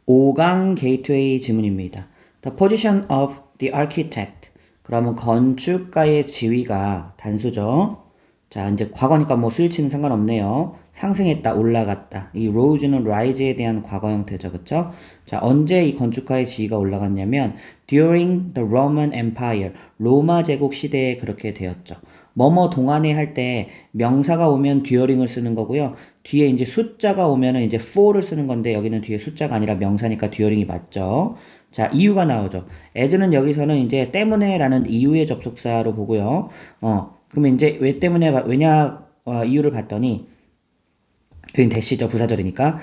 5강 게이트웨이 지문입니다. The position of the architect. 그러면 건축가의 지위가 단수죠. 자, 이제 과거니까 뭐 스위치는 상관없네요. 상승했다, 올라갔다. 이 rose는 rise에 대한 과거 형태죠. 그쵸? 자, 언제 이 건축가의 지위가 올라갔냐면 during the Roman Empire. 로마 제국 시대에 그렇게 되었죠. 뭐뭐 동안에 할 때 명사가 오면 during을 쓰는 거고요. 뒤에 이제 숫자가 오면은 이제 for를 쓰는 건데 여기는 뒤에 숫자가 아니라 명사니까 during이 맞죠. 자, 이유가 나오죠. as는 여기서는 이제 때문에라는 이유의 접속사로 보고요. 그러면 이제 왜 때문에 왜냐 이유를 봤더니 여긴 대시죠. 부사절이니까.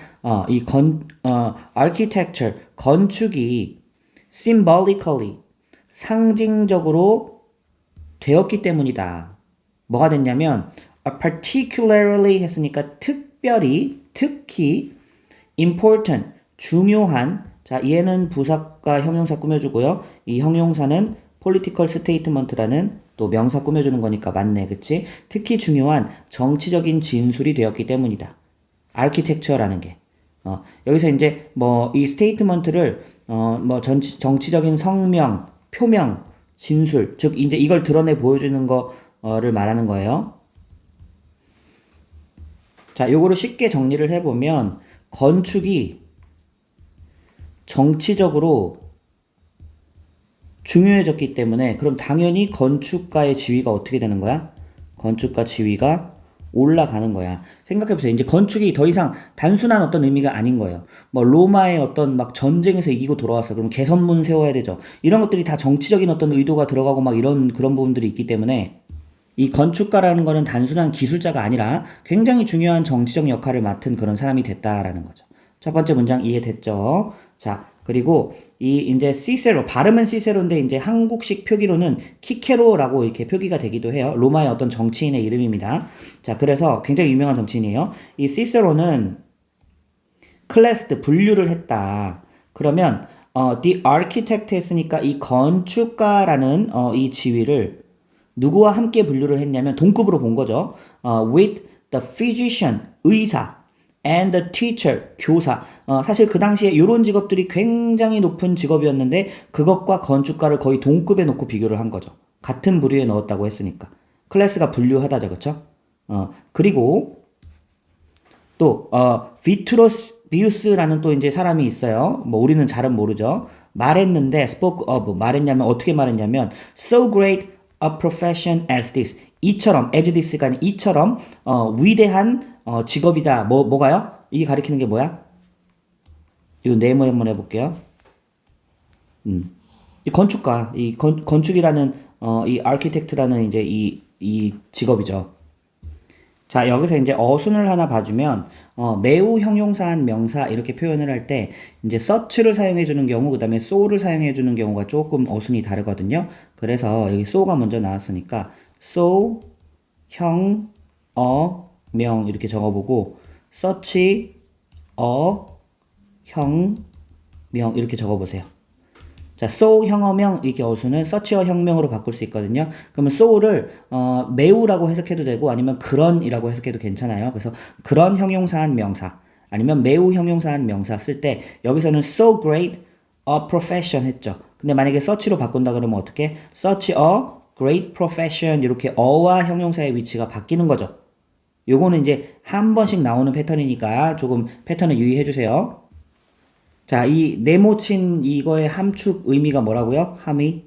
architecture 건축이 symbolically 상징적으로 되었기 때문이다. 뭐가 됐냐면 particularly 했으니까 특히 important 중요한 자 얘는 부사과 형용사 꾸며주고요. 이 형용사는 political statement라는 또 명사 꾸며주는 거니까 맞네, 그치? 특히 중요한 정치적인 진술이 되었기 때문이다. architecture라는 게. 여기서 이제 뭐 이 statement를 뭐 정치적인 성명, 표명, 진술, 즉 이제 이걸 드러내 보여주는 거를 말하는 거예요. 자, 요거를 쉽게 정리를 해보면 건축이 정치적으로 중요해졌기 때문에 그럼 당연히 건축가의 지위가 어떻게 되는 거야? 건축가 지위가 올라가는 거야. 생각해보세요. 이제 건축이 더 이상 단순한 어떤 의미가 아닌 거예요. 뭐 로마의 어떤 막 전쟁에서 이기고 돌아왔어. 그럼 개선문 세워야 되죠. 이런 것들이 다 정치적인 어떤 의도가 들어가고 막 이런 그런 부분들이 있기 때문에 이 건축가라는 거는 단순한 기술자가 아니라 굉장히 중요한 정치적 역할을 맡은 그런 사람이 됐다라는 거죠. 첫 번째 문장 이해됐죠? 자, 그리고 이 이제 시세로 발음은 시세로인데 이제 한국식 표기로는 키케로라고 이렇게 표기가 되기도 해요. 로마의 어떤 정치인의 이름입니다. 자, 그래서 굉장히 유명한 정치인이에요. 이 시세로는 클래스드 분류를 했다. 그러면 the architect 했으니까 이 건축가라는 이 지위를 누구와 함께 분류를 했냐면 동급으로 본 거죠. with the physician 의사 and the teacher 교사. 사실 그 당시에 이런 직업들이 굉장히 높은 직업이었는데 그것과 건축가를 거의 동급에 놓고 비교를 한 거죠. 같은 부류에 넣었다고 했으니까. 클래스가 분류하다죠, 그쵸? 그리고 또 비트로스 비우스라는 또 이제 사람이 있어요. 뭐 우리는 잘은 모르죠. 말했는데 spoke of 말했냐면 어떻게 말했냐면 so great a profession as this 이처럼 as this가 아닌 이처럼 위대한 직업이다. 뭐가요? 이게 가리키는 게 뭐야? 이거 네모 한번 해볼게요. 이 건축가, 이 건축이라는 이 아키텍트라는 이제 이 직업이죠. 자, 여기서 이제 어순을 하나 봐주면, 매우 형용사한 명사 이렇게 표현을 할 때, 이제 such를 사용해주는 경우, 그 다음에 so를 사용해주는 경우가 조금 어순이 다르거든요. 그래서 여기 so가 먼저 나왔으니까, so, 형, 명 이렇게 적어보고, such, 형, 명 이렇게 적어보세요. 자, so 형어명 이렇게 어수는 such어 형명으로 바꿀 수 있거든요. 그러면 so를 매우라고 해석해도 되고 아니면 그런이라고 해석해도 괜찮아요. 그래서 그런 형용사한 명사 아니면 매우 형용사한 명사 쓸 때 여기서는 so great a profession 했죠. 근데 만약에 such로 바꾼다 그러면 어떻게? such a great profession 이렇게 어와 형용사의 위치가 바뀌는 거죠. 요거는 이제 한 번씩 나오는 패턴이니까 조금 패턴을 유의해 주세요. 자, 이 네모친 이거의 함축 의미가 뭐라고요? 함의?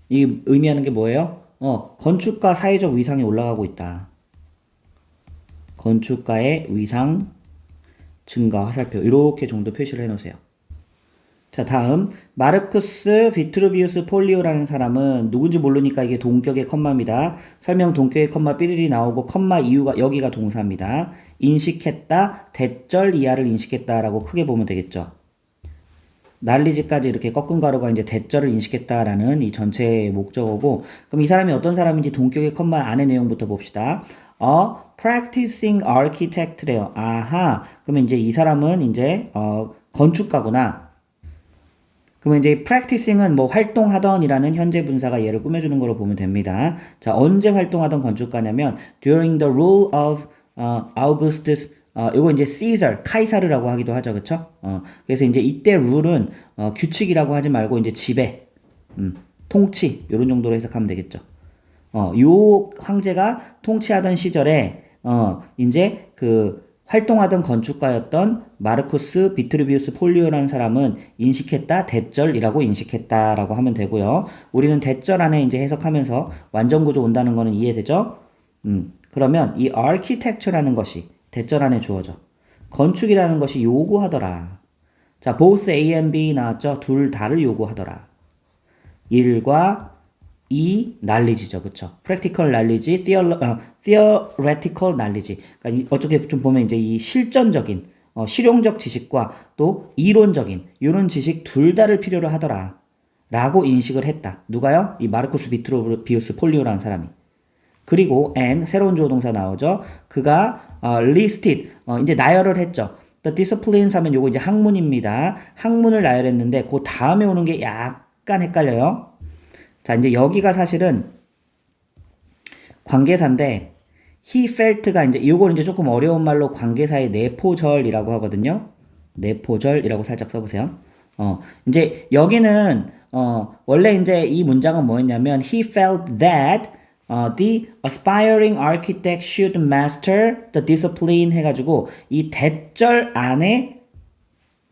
이 의미하는 게 뭐예요? 건축가 사회적 위상이 올라가고 있다. 건축가의 위상 증가 화살표 이렇게 정도 표시를 해놓으세요. 자, 다음 마르크스 비트루비우스 폴리오라는 사람은 누군지 모르니까 이게 동격의 컴마입니다. 설명 동격의 컴마 삐리리 나오고 컴마 이유가 여기가 동사입니다. 인식했다, 대절 이하를 인식했다라고 크게 보면 되겠죠. 난리지까지 이렇게 꺾은 가루가 이제 대절을 인식했다라는 이 전체의 목적어고, 그럼 이 사람이 어떤 사람인지 동격의 컴마 안의 내용부터 봅시다. practicing architect래요. 아하. 그러면 이제 이 사람은 이제 건축가구나. 그러면 이제 practicing은 뭐 활동하던이라는 현재 분사가 얘를 꾸며주는 거로 보면 됩니다. 자, 언제 활동하던 건축가냐면 during the rule of Augustus 요거 이제 Caesar, 카이사르라고 하기도 하죠. 그쵸? 그래서 이제 이때 룰은, 규칙이라고 하지 말고 이제 지배, 통치, 요런 정도로 해석하면 되겠죠. 요 황제가 통치하던 시절에, 이제 활동하던 건축가였던 마르쿠스 비트루비우스 폴리오라는 사람은 인식했다, 대절이라고 인식했다라고 하면 되고요. 우리는 대절 안에 이제 해석하면서 완전 구조 온다는 거는 이해되죠? 그러면 이 architecture라는 것이 대절 안에 주어져. 건축이라는 것이 요구하더라. 자, both A and B 나왔죠? 둘 다를 요구하더라. 1과 2 knowledge죠. 그쵸? practical knowledge, theoretical knowledge. 그러니까 어떻게 좀 보면 이제 이 실전적인, 실용적 지식과 또 이론적인 이런 지식 둘 다를 필요로 하더라. 라고 인식을 했다. 누가요? 이 마르쿠스 비트루비우스 폴리오라는 사람이. 그리고 and 새로운 주어동사 나오죠. 그가 listed 이제 나열을 했죠. The disciplines 하면 요거 이제 학문입니다. 학문을 나열했는데 그 다음에 오는 게 약간 헷갈려요. 자, 이제 여기가 사실은 관계사인데 he felt가 이제 요걸 이제 조금 어려운 말로 관계사의 내포절이라고 하거든요. 내포절이라고 살짝 써보세요. 이제 여기는 원래 이제 이 문장은 뭐였냐면 he felt that the aspiring architect should master the discipline 해가지고 이 대절 안에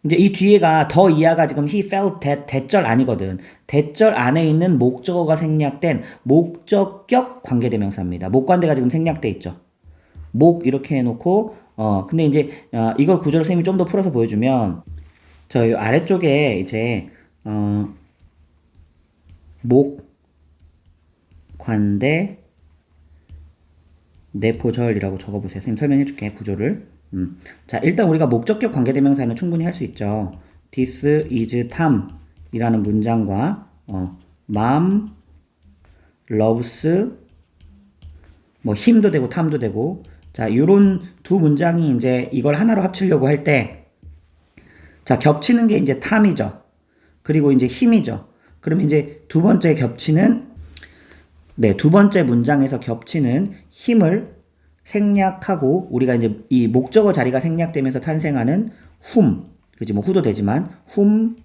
이제 이 뒤에가 더 이하가 지금 he felt that 대절 아니거든. 대절 안에 있는 목적어가 생략된 목적격 관계대명사입니다. 목관대가 지금 생략돼 있죠. 목 이렇게 해놓고 근데 이제 이걸 구조를 선생님이 좀 더 풀어서 보여주면 저 아래쪽에 이제 목관대 내포절이라고 적어보세요. 선생님 설명해 줄게 구조를. 자, 일단 우리가 목적격 관계대명사는 충분히 할 수 있죠. This is Tom 이라는 문장과 mom loves 뭐 him도 되고 Tom도 되고 자, 요런 두 문장이 이제 이걸 하나로 합치려고 할 때 자, 겹치는 게 이제 Tom이죠. 그리고 이제 him이죠. 그럼 이제 두 번째 겹치는 두 번째 문장에서 겹치는 힘을 생략하고 우리가 이제 이 목적어 자리가 생략되면서 탄생하는 whom, 그지 뭐 who도 되지만 whom,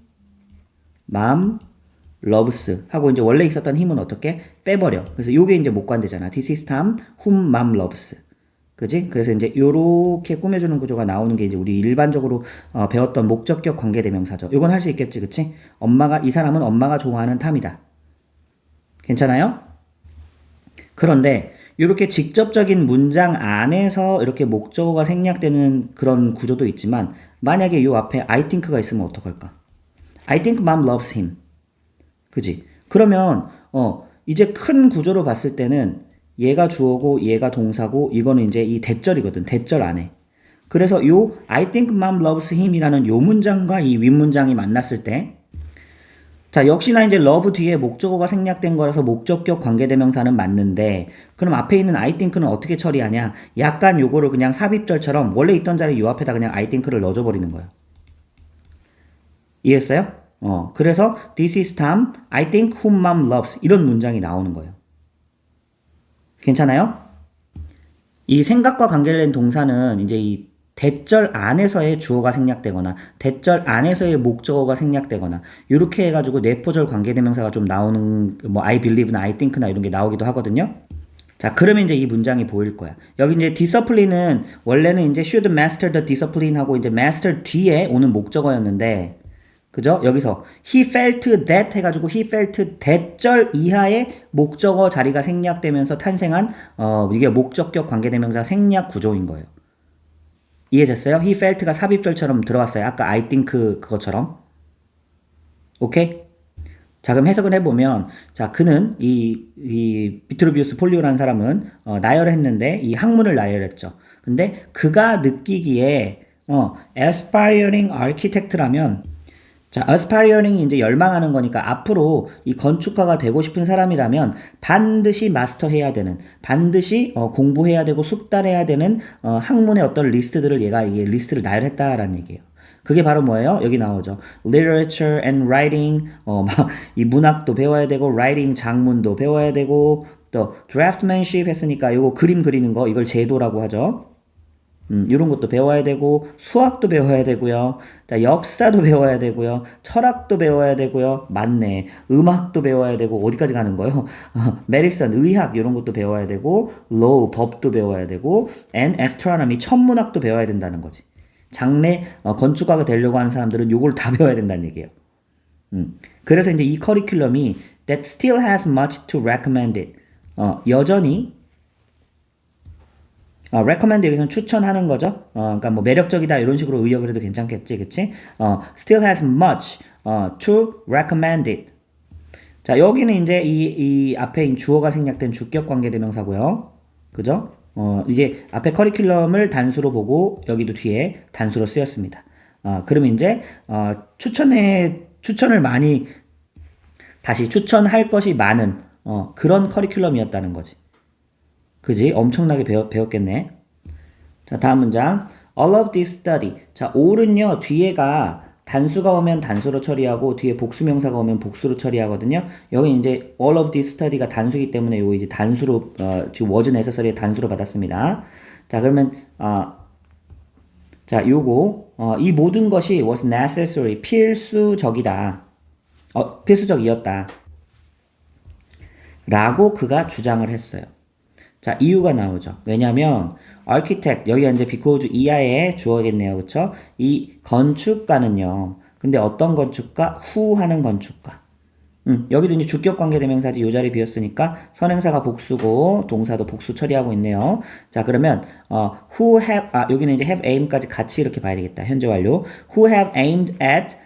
mom, loves 하고 이제 원래 있었던 힘은 어떻게 빼버려. 그래서 요게 이제 목관대잖아. This is Tom, whom mom loves. 그지? 그래서 이제 요렇게 꾸며주는 구조가 나오는 게 이제 우리 일반적으로 배웠던 목적격 관계대명사죠. 요건 할 수 있겠지, 그치? 이 사람은 엄마가 좋아하는 탐이다. 괜찮아요? 그런데 이렇게 직접적인 문장 안에서 이렇게 목적어가 생략되는 그런 구조도 있지만 만약에 요 앞에 I think가 있으면 어떡할까? I think mom loves him. 그지? 그러면 이제 큰 구조로 봤을 때는 얘가 주어고 얘가 동사고 이거는 이제 이 대절이거든. 대절 안에. 그래서 요 I think mom loves him이라는 요 문장과 이 윗문장이 만났을 때 자, 역시나 이제 love 뒤에 목적어가 생략된 거라서 목적격 관계대명사는 맞는데 그럼 앞에 있는 I think는 어떻게 처리하냐? 약간 요거를 그냥 삽입절처럼 원래 있던 자리 요 앞에다 그냥 I think를 넣어줘 버리는 거예요. 이해했어요? 그래서 this is Tom, I think whom mom loves 이런 문장이 나오는 거예요. 괜찮아요? 이 생각과 관계된 동사는 이제 이 대절 안에서의 주어가 생략되거나 대절 안에서의 목적어가 생략되거나 이렇게 해가지고 내포절 관계대명사가 좀 나오는 뭐 I believe나 I think나 이런 게 나오기도 하거든요. 자, 그러면 이제 이 문장이 보일 거야. 여기 이제 discipline은 원래는 이제 should master the discipline 하고 이제 master 뒤에 오는 목적어였는데 그죠? 여기서 he felt that 해가지고 he felt 대절 이하의 목적어 자리가 생략되면서 탄생한 이게 목적격 관계대명사 생략 구조인 거예요. 이해됐어요? he felt가 삽입절처럼 들어왔어요. 아까 I think 그것처럼. 오케이? 자, 그럼 해석을 해보면, 자, 그는, 이 비트루비우스 폴리오라는 사람은, 나열을 했는데, 이 학문을 나열했죠. 근데 그가 느끼기에, aspiring architect라면, 자, aspiring이 이제 열망하는 거니까 앞으로 이 건축가가 되고 싶은 사람이라면 반드시 마스터해야 되는, 반드시 공부해야 되고 숙달해야 되는 학문의 어떤 리스트들을 얘가 이 리스트를 나열했다라는 얘기예요. 그게 바로 뭐예요? 여기 나오죠. Literature and writing, 막 이 문학도 배워야 되고, writing 장문도 배워야 되고, 또 draftsmanship 했으니까 이거 그림 그리는 거 이걸 제도라고 하죠. 이런 것도 배워야 되고, 수학도 배워야 되고요. 자, 역사도 배워야 되고요. 철학도 배워야 되고요. 맞네. 음악도 배워야 되고, 어디까지 가는 거요? 메디슨, 의학, 이런 것도 배워야 되고, law, 법도 배워야 되고, and astronomy, 천문학도 배워야 된다는 거지. 장래 건축가가 되려고 하는 사람들은 요걸 다 배워야 된다는 얘기예요. 그래서 이제 이 커리큘럼이 that still has much to recommend it. 여전히 recommend 여기서는 추천하는 거죠. 그러니까 뭐 매력적이다 이런 식으로 의역을 해도 괜찮겠지, 그치? still has much to recommend it. 자, 여기는 이제 이 앞에 이 주어가 생략된 주격 관계 대명사고요. 그죠? 이제 앞에 커리큘럼을 단수로 보고 여기도 뒤에 단수로 쓰였습니다. 그러면 이제 추천을 많이 다시 추천할 것이 많은 그런 커리큘럼이었다는 거지. 그지? 엄청나게 배웠겠네. 자, 다음 문장. All of this study. 자, all은요, 뒤에가 단수가 오면 단수로 처리하고 뒤에 복수명사가 오면 복수로 처리하거든요. 여기 이제 all of this study가 단수이기 때문에 요거 이제 단수로 지금 was necessary의 단수로 받았습니다. 자, 그러면 자, 요거 이 모든 것이 was necessary 필수적이다. 필수적이었다. 라고 그가 주장을 했어요. 자, 이유가 나오죠. 왜냐면 architect 여기가 이제 because 이하의 주어겠네요. 그쵸? 이 건축가는요. 근데 어떤 건축가? who 하는 건축가. 여기도 이제 주격 관계 대명사지 요 자리 비었으니까 선행사가 복수고 동사도 복수 처리하고 있네요. 자, 그러면 who have 여기는 이제 have aim까지 같이 이렇게 봐야 되겠다. 현재 완료. who have aimed at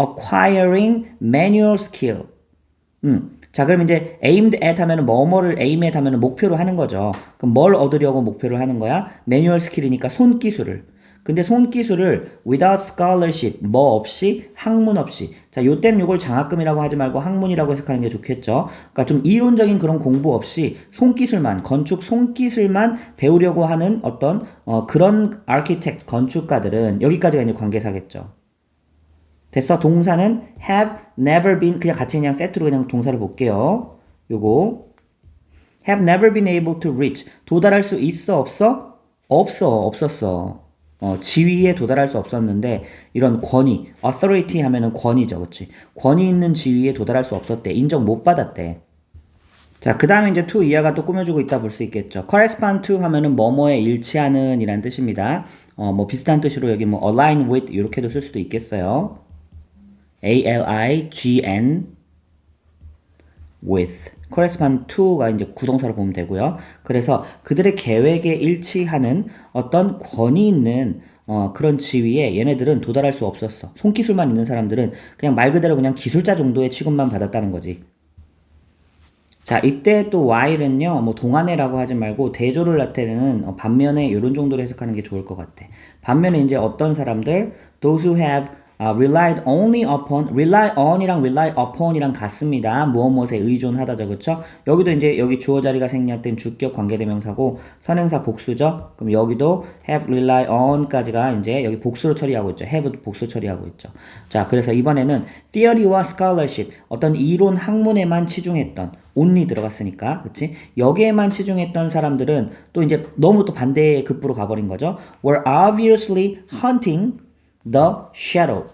acquiring manual skill. 자, 그럼 이제 aimed at 하면은 뭐뭐를 aim at 하면은 목표로 하는 거죠. 그럼 뭘 얻으려고 목표를 하는 거야? 매뉴얼 스킬이니까 손기술을. 근데 손기술을 without scholarship, 뭐 없이, 학문 없이. 자, 요땐 요걸 장학금이라고 하지 말고 학문이라고 해석하는 게 좋겠죠. 그러니까 좀 이론적인 그런 공부 없이 손기술만, 건축 손기술만 배우려고 하는 어떤 그런 아키텍트 건축가들은 여기까지가 이제 관계사겠죠. 됐어. 동사는 have never been 그냥 같이 그냥 세트로 그냥 동사를 볼게요. 요거 have never been able to reach 도달할 수 있어 없어? 없었어. 지위에 도달할 수 없었는데 이런 권위 authority 하면은 권위죠. 그렇지? 권위 있는 지위에 도달할 수 없었대. 인정 못 받았대. 자, 그 다음에 이제 to 이하가 또 꾸며주고 있다 볼 수 있겠죠. correspond to 하면은 뭐뭐에 일치하는 이란 뜻입니다. 뭐 비슷한 뜻으로 여기 뭐 align with 이렇게도 쓸 수도 있겠어요. align with correspond to가 이제 구동사로 보면 되고요. 그래서 그들의 계획에 일치하는 어떤 권위 있는 그런 지위에 얘네들은 도달할 수 없었어. 손기술만 있는 사람들은 그냥 말 그대로 그냥 기술자 정도의 취급만 받았다는 거지. 자, 이때 또 while은요, 뭐 동안에라고 하지 말고 대조를 나타내는 반면에 이런 정도로 해석하는 게 좋을 것 같아. 반면에 이제 어떤 사람들, those who have relied only upon, rely on이랑 rely upon이랑 같습니다. 무엇에 의존하다죠, 그쵸? 여기도 이제 여기 주어 자리가 생략된 주격 관계대명사고 선행사 복수죠. 그럼 여기도 have rely on까지가 이제 여기 복수로 처리하고 있죠. have도 복수 처리하고 있죠. 자, 그래서 이번에는 theory와 scholarship, 어떤 이론 학문에만 치중했던 only 들어갔으니까, 그치? 여기에만 치중했던 사람들은 또 이제 너무 또 반대의 급부로 가버린 거죠. were obviously hunting the shadow.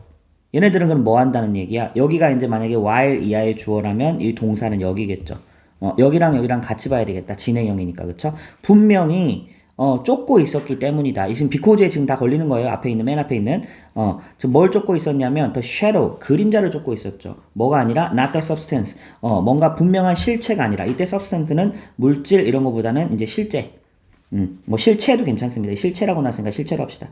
얘네들은 그럼 뭐 한다는 얘기야? 여기가 이제 만약에 while 이하의 주어라면 이 동사는 여기겠죠. 여기랑 여기랑 같이 봐야 되겠다. 진행형이니까, 그쵸? 분명히 쫓고 있었기 때문이다. 이 지금 because에 지금 다 걸리는 거예요. 앞에 있는 맨 앞에 있는 지금 뭘 쫓고 있었냐면 the shadow 그림자를 쫓고 있었죠. 뭐가 아니라 not the substance. 뭔가 분명한 실체가 아니라 이때 substance는 물질 이런 거보다는 이제 실제. 뭐 실체도 괜찮습니다. 실체라고 나왔으니까 실체로 합시다.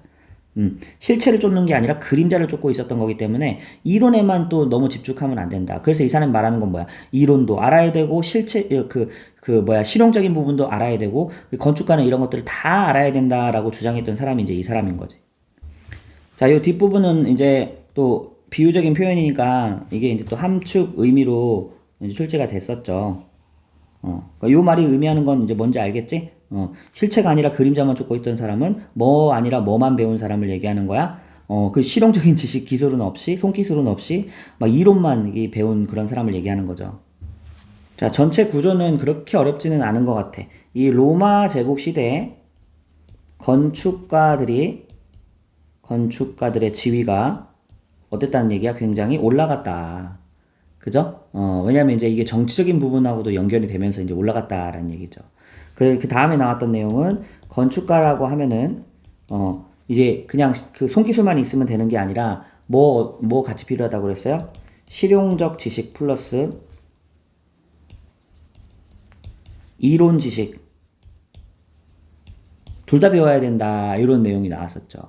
실체를 쫓는 게 아니라 그림자를 쫓고 있었던 거기 때문에 이론에만 또 너무 집중하면 안 된다. 그래서 이 사람이 말하는 건 뭐야? 이론도 알아야 되고 실체 실용적인 부분도 알아야 되고 건축가는 이런 것들을 다 알아야 된다라고 주장했던 사람이 이제 이 사람인 거지. 자, 이 뒷부분은 이제 또 비유적인 표현이니까 이게 이제 또 함축 의미로 이제 출제가 됐었죠. 그러니까 요 말이 의미하는 건 이제 뭔지 알겠지? 실체가 아니라 그림자만 쫓고 있던 사람은 뭐 아니라 뭐만 배운 사람을 얘기하는 거야. 그 실용적인 지식, 기술은 없이, 손기술은 없이, 막 이론만 배운 그런 사람을 얘기하는 거죠. 자, 전체 구조는 그렇게 어렵지는 않은 것 같아. 이 로마 제국 시대에 건축가들의 지위가 어땠다는 얘기야? 굉장히 올라갔다. 그죠? 왜냐면 이제 이게 정치적인 부분하고도 연결이 되면서 이제 올라갔다라는 얘기죠. 그 다음에 나왔던 내용은 건축가라고 하면은, 이제 그냥 그 손기술만 있으면 되는 게 아니라 뭐 같이 필요하다고 그랬어요? 실용적 지식 플러스 이론 지식. 둘 다 배워야 된다. 이런 내용이 나왔었죠.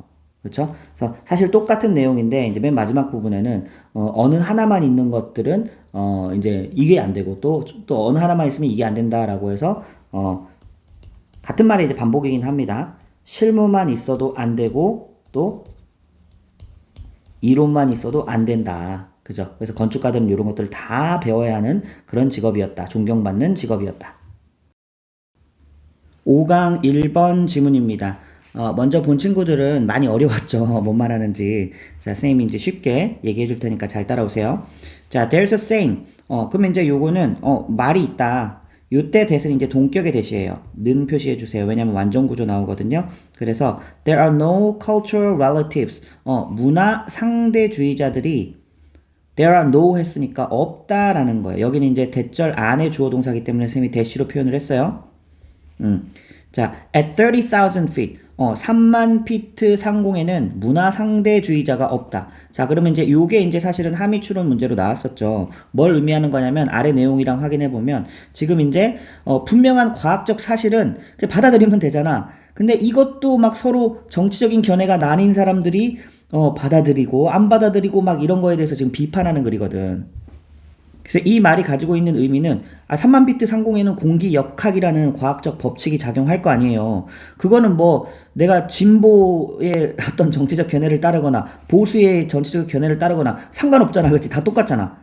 그렇죠? 그래서 사실 똑같은 내용인데 이제 맨 마지막 부분에는 어느 하나만 있는 것들은 이제 이게 안 되고 또 어느 하나만 있으면 이게 안 된다라고 해서 같은 말이 이제 반복이긴 합니다. 실무만 있어도 안 되고 또 이론만 있어도 안 된다. 그죠? 그래서 건축가들은 이런 것들을 다 배워야 하는 그런 직업이었다. 존경받는 직업이었다. 5강 1번 지문입니다. 먼저 본 친구들은 많이 어려웠죠. 뭔 말하는지. 자, 선생님이 이제 쉽게 얘기해 줄 테니까 잘 따라오세요. 자, there's a saying. 그러면 이제 요거는, 말이 있다. 요때 대신 이제 동격의 대시예요. 는 표시해 주세요. 왜냐면 완전 구조 나오거든요. 그래서 there are no cultural relatives. 문화 상대주의자들이 there are no 했으니까 없다라는 거예요. 여기는 이제 대절 안에 주어 동사기 때문에 선생님이 대시로 표현을 했어요. 자, at 30,000 feet. 3만 피트 상공에는 문화 상대주의자가 없다. 자, 그러면 이제 요게 이제 사실은 함의 추론 문제로 나왔었죠. 뭘 의미하는 거냐면 아래 내용이랑 확인해 보면 지금 이제 분명한 과학적 사실은 그냥 받아들이면 되잖아. 근데 이것도 막 서로 정치적인 견해가 나뉜 사람들이 받아들이고 안 받아들이고 막 이런 거에 대해서 지금 비판하는 글이거든. 그래서 이 말이 가지고 있는 의미는 3만 비트 상공에는 공기 역학이라는 과학적 법칙이 작용할 거 아니에요. 그거는 뭐 내가 진보의 어떤 정치적 견해를 따르거나 보수의 정치적 견해를 따르거나 상관없잖아. 그렇지? 다 똑같잖아.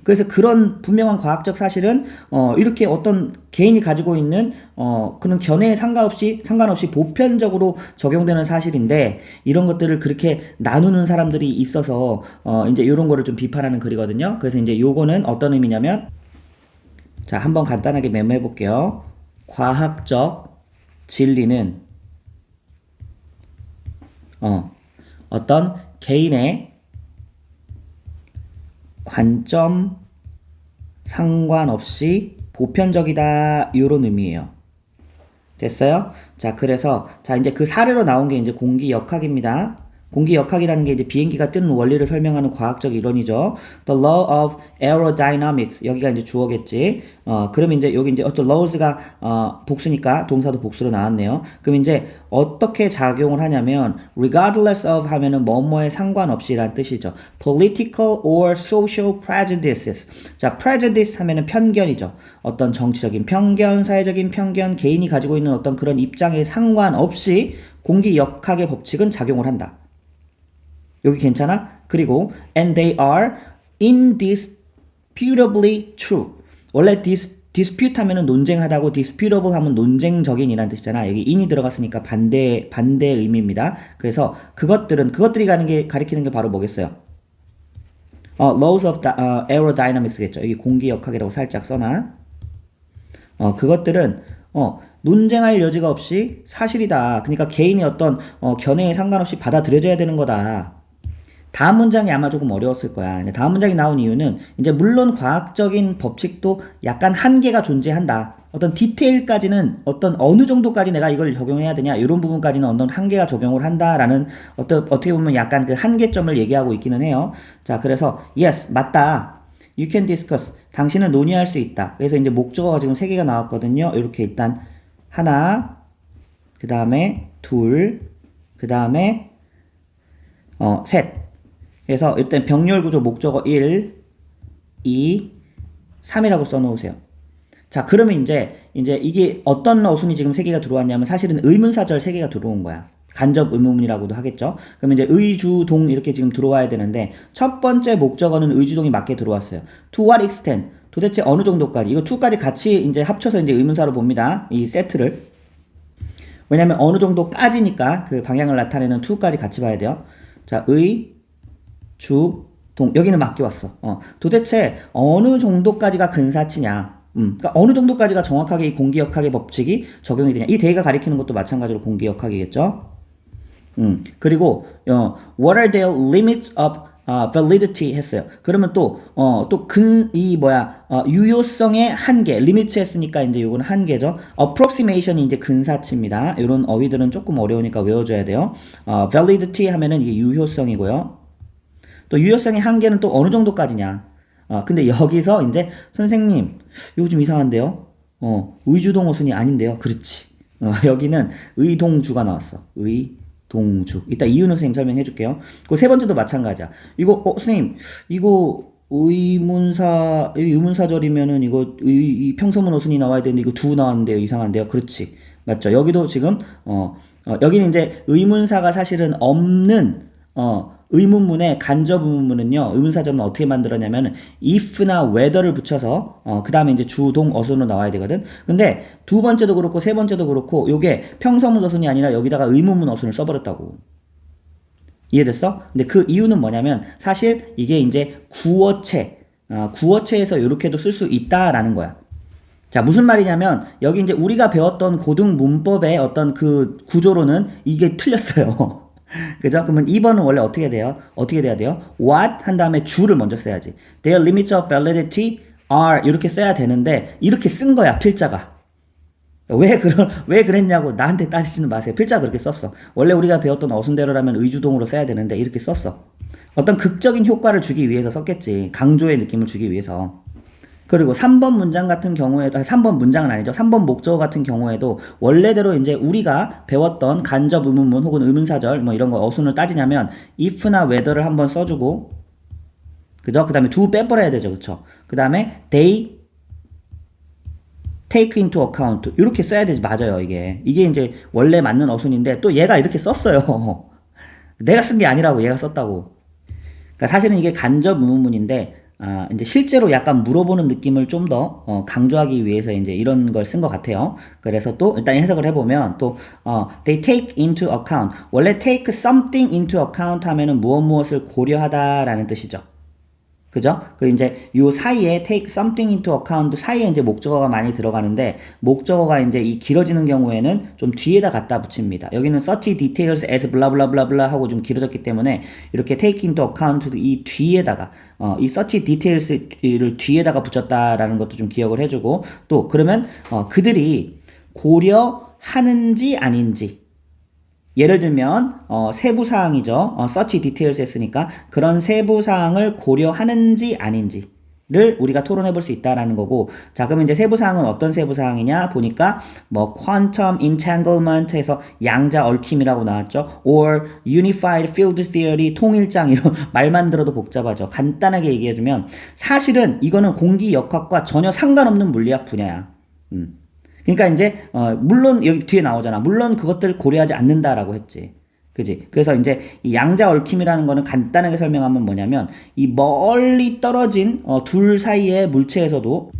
그래서 그런 분명한 과학적 사실은 이렇게 어떤 개인이 가지고 있는 그런 견해에 상관없이 보편적으로 적용되는 사실인데 이런 것들을 그렇게 나누는 사람들이 있어서 이제 이런 거를 좀 비판하는 글이거든요. 그래서 이제 요거는 어떤 의미냐면 자, 한번 간단하게 메모해 볼게요. 과학적 진리는 어떤 개인의 관점 상관없이 보편적이다 이런 의미예요. 됐어요? 자, 그래서 자 이제 그 사례로 나온 게 이제 공기 역학입니다. 공기 역학이라는 게 이제 비행기가 뜨는 원리를 설명하는 과학적 이론이죠. The law of aerodynamics. 여기가 이제 주어겠지. 그럼 이제 여기 이제 어떤 laws가 복수니까 동사도 복수로 나왔네요. 그럼 이제 어떻게 작용을 하냐면 regardless of 하면은 뭐뭐에 상관없이란 뜻이죠. political or social prejudices. 자, prejudice 하면은 편견이죠. 어떤 정치적인 편견, 사회적인 편견, 개인이 가지고 있는 어떤 그런 입장에 상관없이 공기 역학의 법칙은 작용을 한다. 여기 괜찮아? 그리고 and they are indisputably true. 원래 dispute 하면은 논쟁하다고 disputable 하면 논쟁적인이라는 뜻이잖아. 여기 in이 들어갔으니까 반대 의미입니다. 그래서 그것들이 가리키는 게 바로 뭐겠어요? laws of aerodynamics겠죠. 여기 공기 역학이라고 살짝 써놔. 그것들은 논쟁할 여지가 없이 사실이다. 그러니까 개인의 어떤 견해에 상관없이 받아들여져야 되는 거다. 다음 문장이 아마 조금 어려웠을 거야. 다음 문장이 나온 이유는 이제 물론 과학적인 법칙도 약간 한계가 존재한다. 어떤 디테일까지는 어느 정도까지 내가 이걸 적용해야 되냐 이런 부분까지는 어떤 한계가 적용을 한다라는 어떻게 보면 약간 그 한계점을 얘기하고 있기는 해요. 자, 그래서 yes 맞다. You can discuss. 당신은 논의할 수 있다. 그래서 이제 목적어가 지금 3개가 나왔거든요. 이렇게 일단 하나, 그 다음에 둘, 그 다음에 셋. 그래서 일단 병렬 구조 목적어 1, 2, 3이라고 써놓으세요. 자, 그러면 이제 이게 어떤 어순이 지금 3개가 들어왔냐면 사실은 의문사절 3개가 들어온 거야. 간접 의문문이라고도 하겠죠. 그러면 이제 의주동 이렇게 지금 들어와야 되는데 첫 번째 목적어는 의주동이 맞게 들어왔어요. To what extent? 도대체 어느 정도까지? 이거 to까지 같이 이제 합쳐서 이제 의문사로 봅니다. 이 세트를. 왜냐면 어느 정도까지니까 그 방향을 나타내는 to까지 같이 봐야 돼요. 자, 주, 동. 여기는 맞게 왔어. 도대체 어느 정도까지가 근사치냐? 그러니까 어느 정도까지가 정확하게 이 공기역학의 법칙이 적용이 되냐. 이 대가 가리키는 것도 마찬가지로 공기역학이겠죠. 그리고 what are the limits of validity 했어요. 그러면 유효성의 한계, limits 했으니까 이제 요거는 한계죠. approximation이 이제 근사치입니다. 이런 어휘들은 조금 어려우니까 외워줘야 돼요. validity 하면은 이게 유효성이고요. 또 유효성의 한계는 또 어느 정도까지냐. 근데 여기서 이제 선생님, 이거 좀 이상한데요? 의주동어순이 아닌데요? 그렇지. 여기는 의동주가 나왔어. 동주. 이따 이유는 선생님 설명해 줄게요. 그 세 번째도 마찬가지야. 이거, 선생님, 이거 의문사절이면은 이 평소문 어순이 나와야 되는데 이거 두 나왔는데요. 이상한데요. 그렇지. 맞죠. 여기도 지금, 여기는 이제 의문사가 사실은 없는, 의문문의 간접 의문문은요, 의문사절은 어떻게 만들었냐면, if나 whether를 붙여서, 그 다음에 이제 주동 어순으로 나와야 되거든? 근데 두 번째도 그렇고, 세 번째도 그렇고, 요게 평서문 어순이 아니라 여기다가 의문문 어순을 써버렸다고. 이해됐어? 근데 그 이유는 뭐냐면, 사실 이게 이제 구어체에서 이렇게도 쓸 수 있다라는 거야. 자, 무슨 말이냐면, 여기 이제 우리가 배웠던 고등 문법의 어떤 그 구조로는 이게 틀렸어요. 그죠? 그러면 2번은 원래 어떻게 돼요? 어떻게 돼야 돼요? What 한 다음에 주를 먼저 써야지. Their limits of validity are 이렇게 써야 되는데 이렇게 쓴 거야 필자가. 왜 그랬냐고 나한테 따지지는 마세요. 필자가 그렇게 썼어. 원래 우리가 배웠던 어순대로라면 의주동으로 써야 되는데 이렇게 썼어. 어떤 극적인 효과를 주기 위해서 썼겠지. 강조의 느낌을 주기 위해서. 그리고 3번 문장 같은 경우에도, 3번 문장은 아니죠. 3번 목적어 같은 경우에도 원래대로 이제 우리가 배웠던 간접 의문문 혹은 의문사절 뭐 이런 거 어순을 따지냐면 if나 whether를 한번 써주고, 그죠? 그 다음에 do 빼버려야 되죠. 그쵸? 그 다음에 they take into account 이렇게 써야 되지. 맞아요. 이게 이제 원래 맞는 어순인데 또 얘가 이렇게 썼어요. 내가 쓴 게 아니라고 얘가 썼다고. 그러니까 사실은 이게 간접 의문문인데 이제 실제로 약간 물어보는 느낌을 좀 더 강조하기 위해서 이제 이런 걸 쓴 것 같아요. 그래서 또 일단 해석을 해보면 they take into account 원래 take something into account 하면은 무엇을 고려하다라는 뜻이죠. 그죠? 그 이제 요 사이에 take something into account 사이에 이제 목적어가 많이 들어가는데 목적어가 이제 이 길어지는 경우에는 좀 뒤에다 갖다 붙입니다. 여기는 such details as blah blah blah blah 하고 좀 길어졌기 때문에 이렇게 take into account 이 뒤에다가 이 such details를 뒤에다가 붙였다라는 것도 좀 기억을 해주고 또 그러면 그들이 고려하는지 아닌지 예를 들면 세부사항이죠. such details 했으니까 그런 세부사항을 고려하는지 아닌지를 우리가 토론해 볼 수 있다라는 거고 자 그러면 이제 세부사항은 어떤 세부사항이냐 보니까 뭐 quantum entanglement 해서 양자 얽힘이라고 나왔죠. or unified field theory 통일장 이런 말만 들어도 복잡하죠. 간단하게 얘기해주면 사실은 이거는 공기역학과 전혀 상관없는 물리학 분야야. 그러니까 이제 물론 여기 뒤에 나오잖아. 물론 그것들 고려하지 않는다라고 했지. 그지? 그래서 이제 이 양자 얽힘이라는 거는 간단하게 설명하면 뭐냐면 이 멀리 떨어진 둘 사이의 물체에서도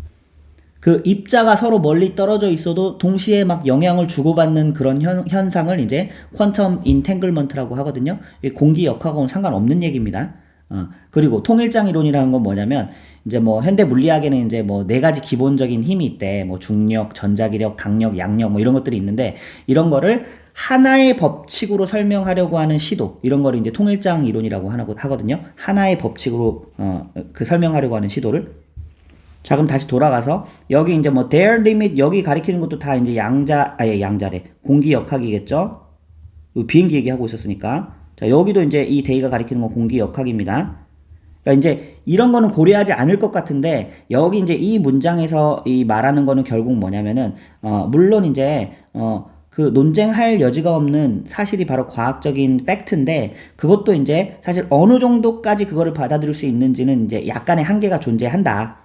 그 입자가 서로 멀리 떨어져 있어도 동시에 막 영향을 주고받는 그런 현상을 이제 퀀텀 인탱글먼트라고 하거든요. 공기역학하고는 상관없는 얘기입니다. 그리고 통일장 이론이라는 건 뭐냐면 이제 뭐 현대 물리학에는 이제 뭐 네 가지 기본적인 힘이 있대. 뭐 중력, 전자기력, 강력, 양력 뭐 이런 것들이 있는데 이런 거를 하나의 법칙으로 설명하려고 하는 시도 이런 거를 이제 통일장 이론이라고 하거든요. 하나의 법칙으로 그 설명하려고 하는 시도를 자 그럼 다시 돌아가서 여기 이제 뭐 their limit 여기 가리키는 것도 다 이제 양자래 공기역학이겠죠. 비행기 얘기하고 있었으니까 자 여기도 이제 이 they가 가리키는 건 공기역학입니다. 그러니까 이제 이런 거는 고려하지 않을 것 같은데 여기 이제 이 문장에서 이 말하는 거는 결국 뭐냐면은 물론 이제 그 논쟁할 여지가 없는 사실이 바로 과학적인 팩트인데 그것도 이제 사실 어느 정도까지 그거를 받아들일 수 있는지는 이제 약간의 한계가 존재한다.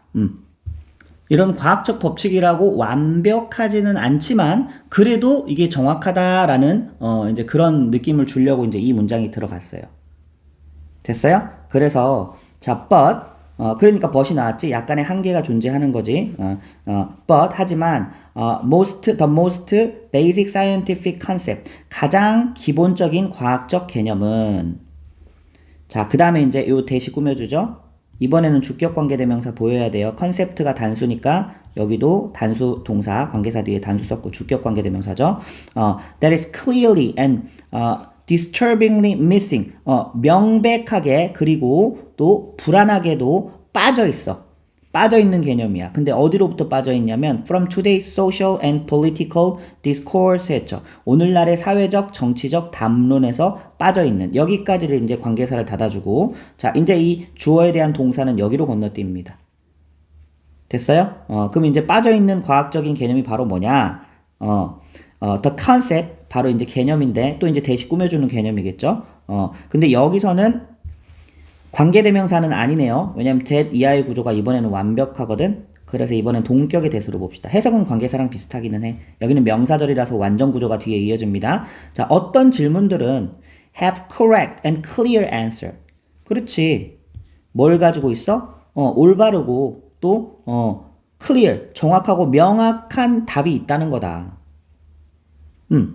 이런 과학적 법칙이라고 완벽하지는 않지만 그래도 이게 정확하다라는 이제 그런 느낌을 주려고 이제 이 문장이 들어갔어요. 됐어요? 그래서 자, but 그러니까 but이 나왔지. 약간의 한계가 존재하는 거지. but 하지만 the most basic scientific concept 가장 기본적인 과학적 개념은 자, 그 다음에 이제 요 대시 꾸며주죠. 이번에는 주격관계대명사 보여야 돼요. 컨셉트가 단수니까 여기도 단수 동사 관계사 뒤에 단수 썼고 주격 관계대명사죠. That is clearly and disturbingly missing. 명백하게 그리고 또 불안하게도 빠져 있어. 빠져 있는 개념이야. 근데 어디로부터 빠져 있냐면 from today's social and political discourse 했죠. 오늘날의 사회적, 정치적 담론에서 빠져 있는 여기까지를 이제 관계사를 닫아주고 자, 이제 이 주어에 대한 동사는 여기로 건너뜁니다. 됐어요? 그럼 이제 빠져 있는 과학적인 개념이 바로 뭐냐? The concept 바로 이제 개념인데 또 이제 대시 꾸며주는 개념이겠죠. 근데 여기서는 관계대명사는 아니네요. 왜냐면 that 이하의 구조가 이번에는 완벽하거든. 그래서 이번엔 동격의 대수로 봅시다. 해석은 관계사랑 비슷하기는 해. 여기는 명사절이라서 완전 구조가 뒤에 이어집니다. 자, 어떤 질문들은 have correct and clear answer. 그렇지. 뭘 가지고 있어? 올바르고 또 clear, 정확하고 명확한 답이 있다는 거다.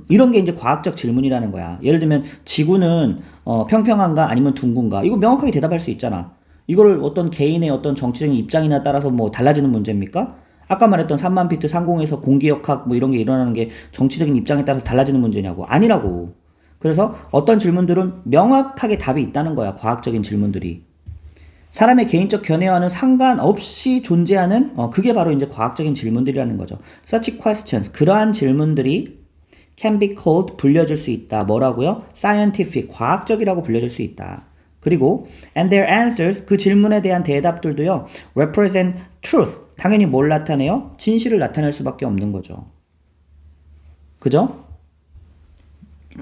이런 게 이제 과학적 질문이라는 거야. 예를 들면 지구는 평평한가 아니면 둥근가 이거 명확하게 대답할 수 있잖아. 이거를 어떤 개인의 어떤 정치적인 입장이나 따라서 뭐 달라지는 문제입니까? 아까 말했던 3만 피트 상공에서 공기역학 뭐 이런 게 일어나는 게 정치적인 입장에 따라서 달라지는 문제냐고. 아니라고. 그래서 어떤 질문들은 명확하게 답이 있다는 거야. 과학적인 질문들이. 사람의 개인적 견해와는 상관없이 존재하는 그게 바로 이제 과학적인 질문들이라는 거죠. Such questions 그러한 질문들이 can be called 불려질 수 있다. 뭐라고요? scientific 과학적이라고 불려질 수 있다. 그리고 and their answers 그 질문에 대한 대답들도요. represent truth 당연히 뭘 나타내요? 진실을 나타낼 수밖에 없는 거죠. 그죠?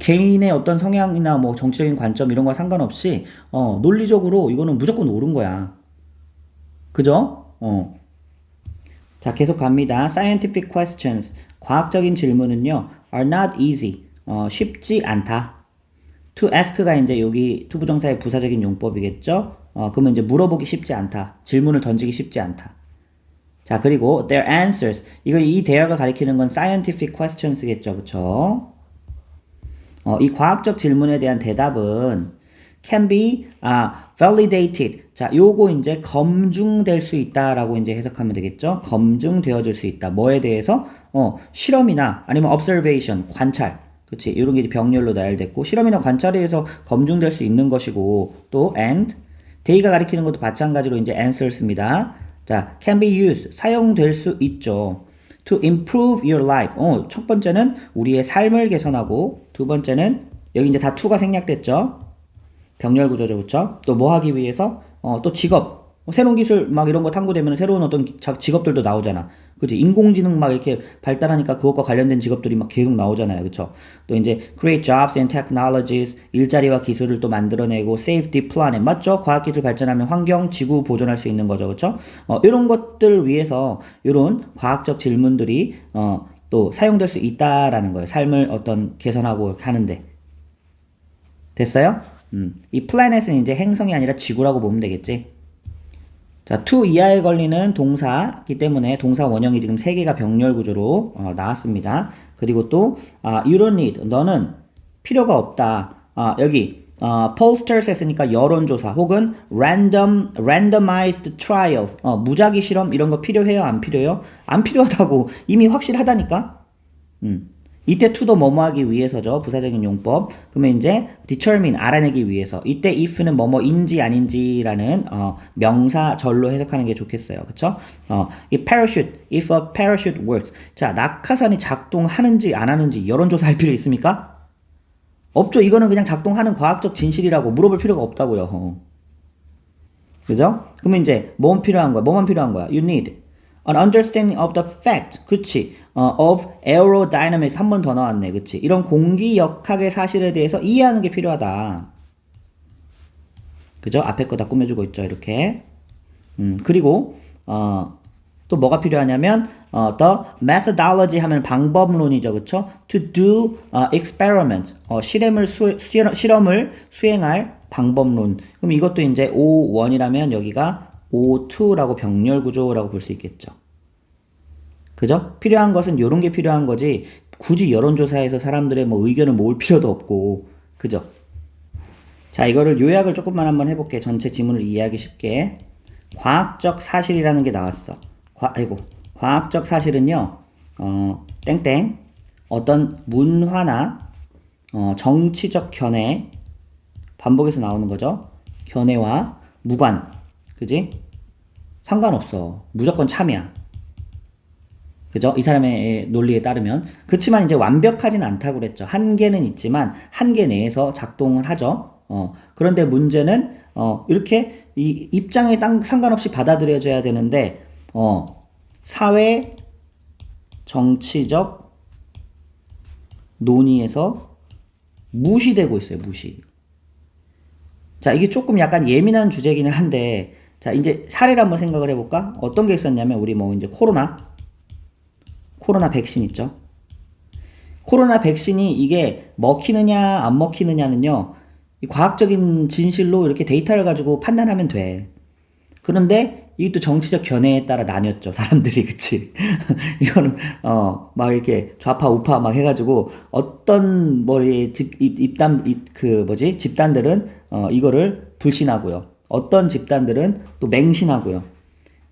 개인의 어떤 성향이나 뭐 정치적인 관점 이런 거 상관없이 논리적으로 이거는 무조건 옳은 거야. 그죠? 자, 계속 갑니다. Scientific questions 과학적인 질문은요. are not easy 쉽지 않다. to ask가 이제 여기 투부정사의 부사적인 용법이겠죠. 그러면 이제 물어보기 쉽지 않다. 질문을 던지기 쉽지 않다. 자, 그리고 their answers 이거 이 대화가 가리키는 건 scientific questions겠죠. 그쵸? 이 과학적 질문에 대한 대답은 can be validated. 자, 요거 이제 검증될 수 있다라고 이제 해석하면 되겠죠. 검증되어질 수 있다. 뭐에 대해서? 실험이나 아니면 observation, 관찰. 그치? 이런 게 병렬로 나열됐고 실험이나 관찰에 의해서 검증될 수 있는 것이고 또 and they가 가리키는 것도 마찬가지로 이제 answers입니다. 자, can be used. 사용될 수 있죠. to improve your life. 첫 번째는 우리의 삶을 개선하고 두 번째는 여기 이제 다 to가 생략됐죠. 병렬 구조죠. 그쵸? 또 뭐 하기 위해서? 또 직업. 새로운 기술 막 이런 거 탐구되면 새로운 어떤 직업들도 나오잖아. 그치? 인공지능 막 이렇게 발달하니까 그것과 관련된 직업들이 막 계속 나오잖아요. 그쵸? 또 이제 create jobs and technologies. 일자리와 기술을 또 만들어내고 save the planet. 맞죠? 과학기술 발전하면 환경, 지구 보존할 수 있는 거죠. 그쵸? 이런 것들 위해서 이런 과학적 질문들이 또 사용될 수 있다라는 거예요. 삶을 어떤 개선하고 하는데. 됐어요? 이 플래닛은 이제 행성이 아니라 지구라고 보면 되겠지. 자, to 이하에 걸리는 동사이기 때문에 동사 원형이 지금 3개가 병렬 구조로 나왔습니다. 그리고 또 you don't need 너는 필요가 없다. 여기 pollsters 했으니까 여론조사 혹은 randomized trials 무작위 실험 이런 거 필요해요? 안 필요해요? 안 필요하다고 이미 확실하다니까. 이때 to도 뭐뭐 하기 위해서죠. 부사적인 용법. 그러면 이제 determine 알아내기 위해서. 이때 if는 뭐뭐인지 아닌지라는 명사절로 해석하는 게 좋겠어요. 그쵸? 이 parachute, if a parachute works. 자, 낙하산이 작동하는지 안 하는지 여론조사 할 필요 있습니까? 없죠. 이거는 그냥 작동하는 과학적 진실이라고 물어볼 필요가 없다고요. 그죠? 그러면 이제 뭐만 필요한 거야? 뭐만 필요한 거야? You need an understanding of the fact. 그치? of aerodynamics 한 번 더 나왔네. 그치? 이런 공기역학의 사실에 대해서 이해하는 게 필요하다. 그죠? 앞에 거 다 꾸며주고 있죠. 이렇게. 그리고 또 뭐가 필요하냐면 the methodology 하면 방법론이죠. 그쵸? to do experiment. 실험을 수행할 방법론. 그럼 이것도 이제 O1이라면 여기가 O2라고 병렬 구조라고 볼 수 있겠죠. 그죠? 필요한 것은 이런 게 필요한 거지 굳이 여론조사에서 사람들의 뭐 의견을 모을 필요도 없고 그죠? 자, 이거를 요약을 조금만 한번 해볼게. 전체 지문을 이해하기 쉽게. 과학적 사실이라는 게 나왔어. 과학적 사실은요, 땡땡, 어떤 문화나, 정치적 견해, 반복해서 나오는 거죠. 견해와 무관, 그지? 상관없어. 무조건 참이야. 그죠? 이 사람의 논리에 따르면. 그렇지만 이제 완벽하진 않다고 그랬죠. 한계는 있지만 한계 내에서 작동을 하죠. 그런데 문제는 이렇게 이 입장에 상관없이 받아들여져야 되는데 사회 정치적 논의에서 무시되고 있어요. 무시. 자, 이게 조금 약간 예민한 주제기는 한데, 자, 이제 사례를 한번 생각을 해볼까? 어떤 게 있었냐면, 우리 뭐 이제 코로나 백신 있죠? 코로나 백신이 이게 먹히느냐, 안 먹히느냐는요, 이 과학적인 진실로 이렇게 데이터를 가지고 판단하면 돼. 그런데 이게 또 정치적 견해에 따라 나뉘었죠. 사람들이, 그치? 이거는, 막 이렇게 좌파, 우파 막 해가지고 어떤 머리 집단들은, 이거를 불신하고요. 어떤 집단들은 또 맹신하고요.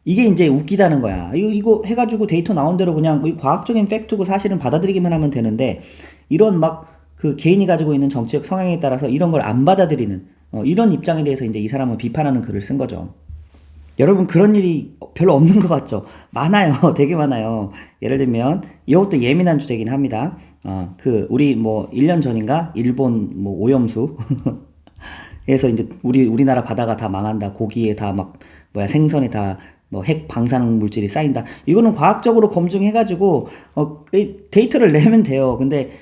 이게 이제 웃기다는 거야. 이거 해가지고 데이터 나온 대로 그냥 과학적인 팩트고 사실은 받아들이기만 하면 되는데, 이런 막 그 개인이 가지고 있는 정치적 성향에 따라서 이런 걸 안 받아들이는, 이런 입장에 대해서 이제 이 사람은 비판하는 글을 쓴 거죠. 여러분 그런 일이 별로 없는 것 같죠? 많아요. 되게 많아요. 예를 들면 이것도 예민한 주제긴 합니다. 우리 뭐 1년 전인가 일본 뭐 오염수 에서 이제 우리나라 바다가 다 망한다. 고기에 다 막 뭐야 생선에 다 뭐 핵 방사능 물질이 쌓인다. 이거는 과학적으로 검증해가지고 데이터를 내면 돼요. 근데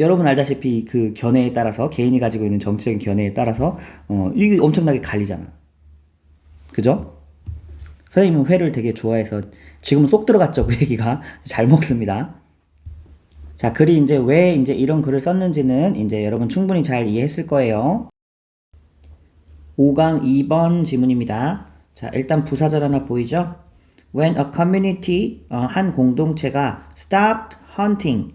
여러분 알다시피 그 견해에 따라서 개인이 가지고 있는 정치적인 견해에 따라서 이게 엄청나게 갈리잖아. 그죠? 선생님은 회를 되게 좋아해서 지금은 쏙 들어갔죠. 그 얘기가 잘 먹습니다. 자, 글이 이제 왜 이제 이런 글을 썼는지는 이제 여러분 충분히 잘 이해했을 거예요. 5강 2번 지문입니다. 자, 일단 부사절 하나 보이죠? When a community, 한 공동체가 stopped hunting.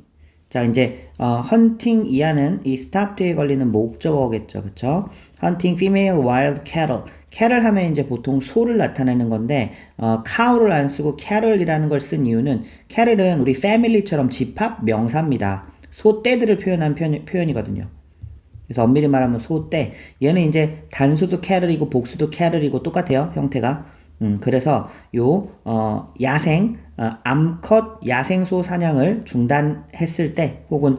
자, 이제 hunting 이하는 이 stop 뒤에 걸리는 목적어겠죠. 그쵸? hunting female wild cattle. cattle 하면 이제 보통 소를 나타내는 건데 cow를 안 쓰고 cattle이라는 걸 쓴 이유는 cattle은 우리 family처럼 집합 명사입니다. 소떼들을 표현한 표현이거든요. 그래서 엄밀히 말하면 소떼. 얘는 이제 단수도 cattle이고 복수도 cattle이고 똑같아요. 형태가. 그래서 야생, 암컷 야생소 사냥을 중단했을 때, 혹은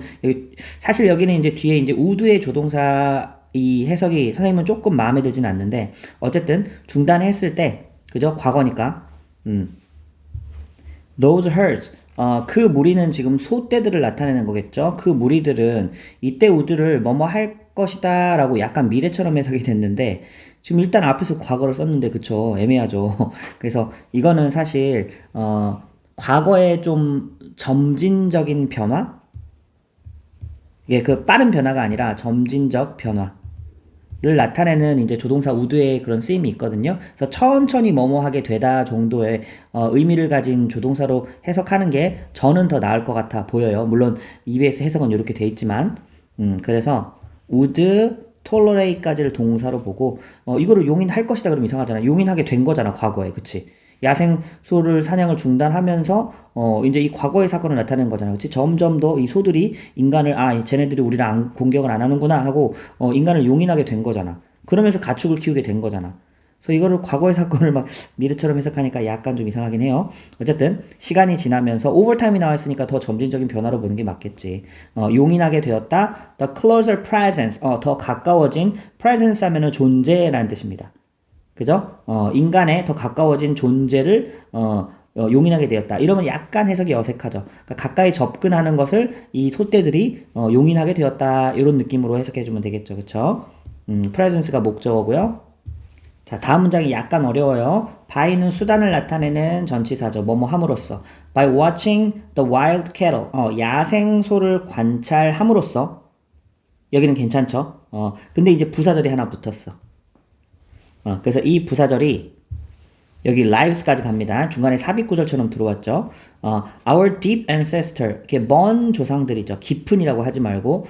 사실 여기는 이제 뒤에 이제 우드의 조동사 이 해석이 선생님은 조금 마음에 들진 않는데, 어쨌든 중단했을 때, 그죠? 과거니까. Those herds, 그 무리는 지금 소떼들을 나타내는 거겠죠? 그 무리들은 이때 우드를 뭐뭐 할 것이다 라고 약간 미래처럼 해석이 됐는데, 지금 일단 앞에서 과거를 썼는데, 그쵸? 애매하죠. 그래서 이거는 사실, 과거의 좀 점진적인 변화? 이게 그 빠른 변화가 아니라 점진적 변화를 나타내는 이제 조동사 우드의 그런 쓰임이 있거든요. 그래서 천천히 뭐뭐 하게 되다 정도의 의미를 가진 조동사로 해석하는 게 저는 더 나을 것 같아 보여요. 물론 EBS 해석은 이렇게 돼 있지만, 그래서 would tolerate까지를 동사로 보고 이거를 용인할 것이다 그러면 이상하잖아. 용인하게 된 거잖아, 과거에. 그치? 야생소를 사냥을 중단하면서 이제 이 과거의 사건을 나타내는 거잖아. 그치? 점점 더 이 소들이 인간을 쟤네들이 우리를 공격을 안 하는구나 하고 인간을 용인하게 된 거잖아. 그러면서 가축을 키우게 된 거잖아. 그래서 이거를 과거의 사건을 막 미래처럼 해석하니까 약간 좀 이상하긴 해요. 어쨌든 시간이 지나면서 오버타임이 나와 있으니까 더 점진적인 변화로 보는 게 맞겠지. 용인하게 되었다. The closer presence. 더 가까워진 presence 하면은 존재라는 뜻입니다. 그죠? 인간에 더 가까워진 존재를 용인하게 되었다. 이러면 약간 해석이 어색하죠. 그러니까 가까이 접근하는 것을 이 소떼들이 용인하게 되었다. 이런 느낌으로 해석해주면 되겠죠. 그쵸? presence가 목적어고요. 자, 다음 문장이 약간 어려워요. by는 수단을 나타내는 전치사죠. 뭐뭐 함으로써. by watching the wild cattle. 야생소를 관찰함으로써. 여기는 괜찮죠? 근데 이제 부사절이 하나 붙었어. 그래서 이 부사절이 여기 lives까지 갑니다. 중간에 삽입구절처럼 들어왔죠. our deep ancestor, 이렇게 먼 조상들이죠. 깊은이라고 하지 말고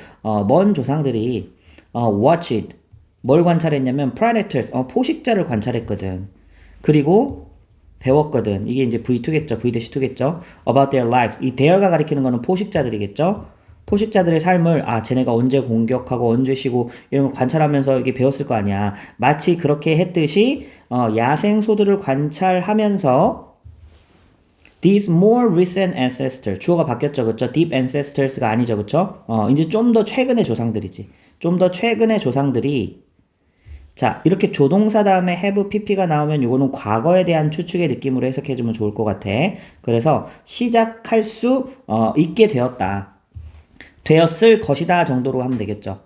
먼 조상들이 watched, 뭘 관찰했냐면 predators, 포식자를 관찰했거든. 그리고 배웠거든. 이게 이제 V2겠죠. V-2겠죠. About their lives. 이 there가 가리키는 거는 포식자들이겠죠. 포식자들의 삶을 쟤네가 언제 공격하고 언제 쉬고 이런 걸 관찰하면서 이게 배웠을 거 아니야. 마치 그렇게 했듯이 야생 소들을 관찰하면서 these more recent ancestors 주어가 바뀌었죠. 그쵸? deep ancestors가 아니죠. 그쵸? 이제 좀 더 최근의 조상들이지. 좀 더 최근의 조상들이 자, 이렇게 조동사 다음에 have pp가 나오면 이거는 과거에 대한 추측의 느낌으로 해석해주면 좋을 것 같아. 그래서 시작할 수 있게 되었다. 되었을 것이다 정도로 하면 되겠죠.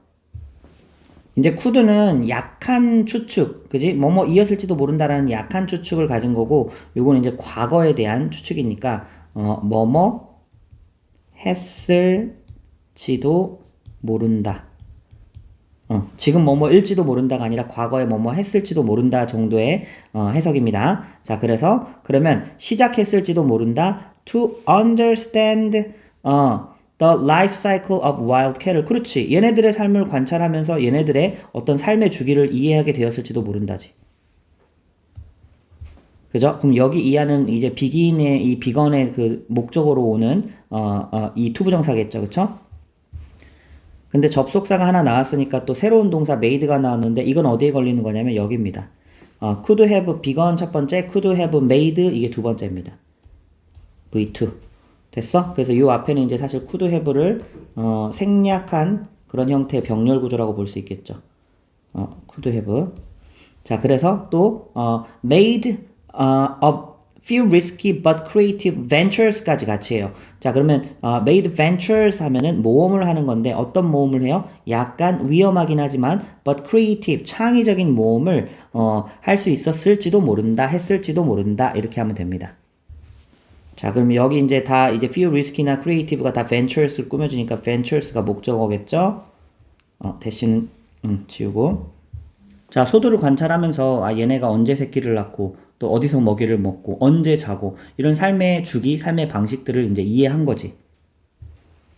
이제 could는 약한 추측, 그지? 뭐뭐 이었을지도 모른다라는 약한 추측을 가진 거고, 요거는 이제 과거에 대한 추측이니까, 뭐뭐 했을지도 모른다. 지금 뭐뭐일지도 모른다가 아니라 과거에 뭐뭐 했을지도 모른다 정도의 해석입니다. 자, 그래서 그러면 시작했을지도 모른다. To understand the life cycle of wild cattle. 그렇지. 얘네들의 삶을 관찰하면서 얘네들의 어떤 삶의 주기를 이해하게 되었을지도 모른다지. 그죠? 그럼 여기 이하는 이제 beg인의 이 begun의 그 목적으로 오는 이 투부정사겠죠. 그쵸? 근데 접속사가 하나 나왔으니까 또 새로운 동사 made가 나왔는데 이건 어디에 걸리는 거냐면 여기입니다. could have begun 첫 번째, could have made 이게 두 번째입니다. V2. 됐어? 그래서 이 앞에는 이제 사실 could have를 생략한 그런 형태의 병렬 구조라고 볼 수 있겠죠. could have. 자, 그래서 또 made a few risky but creative ventures까지 같이 해요. 자, 그러면 made ventures 하면은 모험을 하는 건데 어떤 모험을 해요? 약간 위험하긴 하지만 but creative 창의적인 모험을 할 수 있었을지도 모른다, 했을지도 모른다 이렇게 하면 됩니다. 자, 그럼 여기 이제 다 이제 few risky나 creative가 다 ventures를 꾸며주니까 ventures가 목적어겠죠? 대신 지우고. 자, 소들을 관찰하면서 얘네가 언제 새끼를 낳고 또 어디서 먹이를 먹고 언제 자고 이런 삶의 주기, 삶의 방식들을 이제 이해한 거지.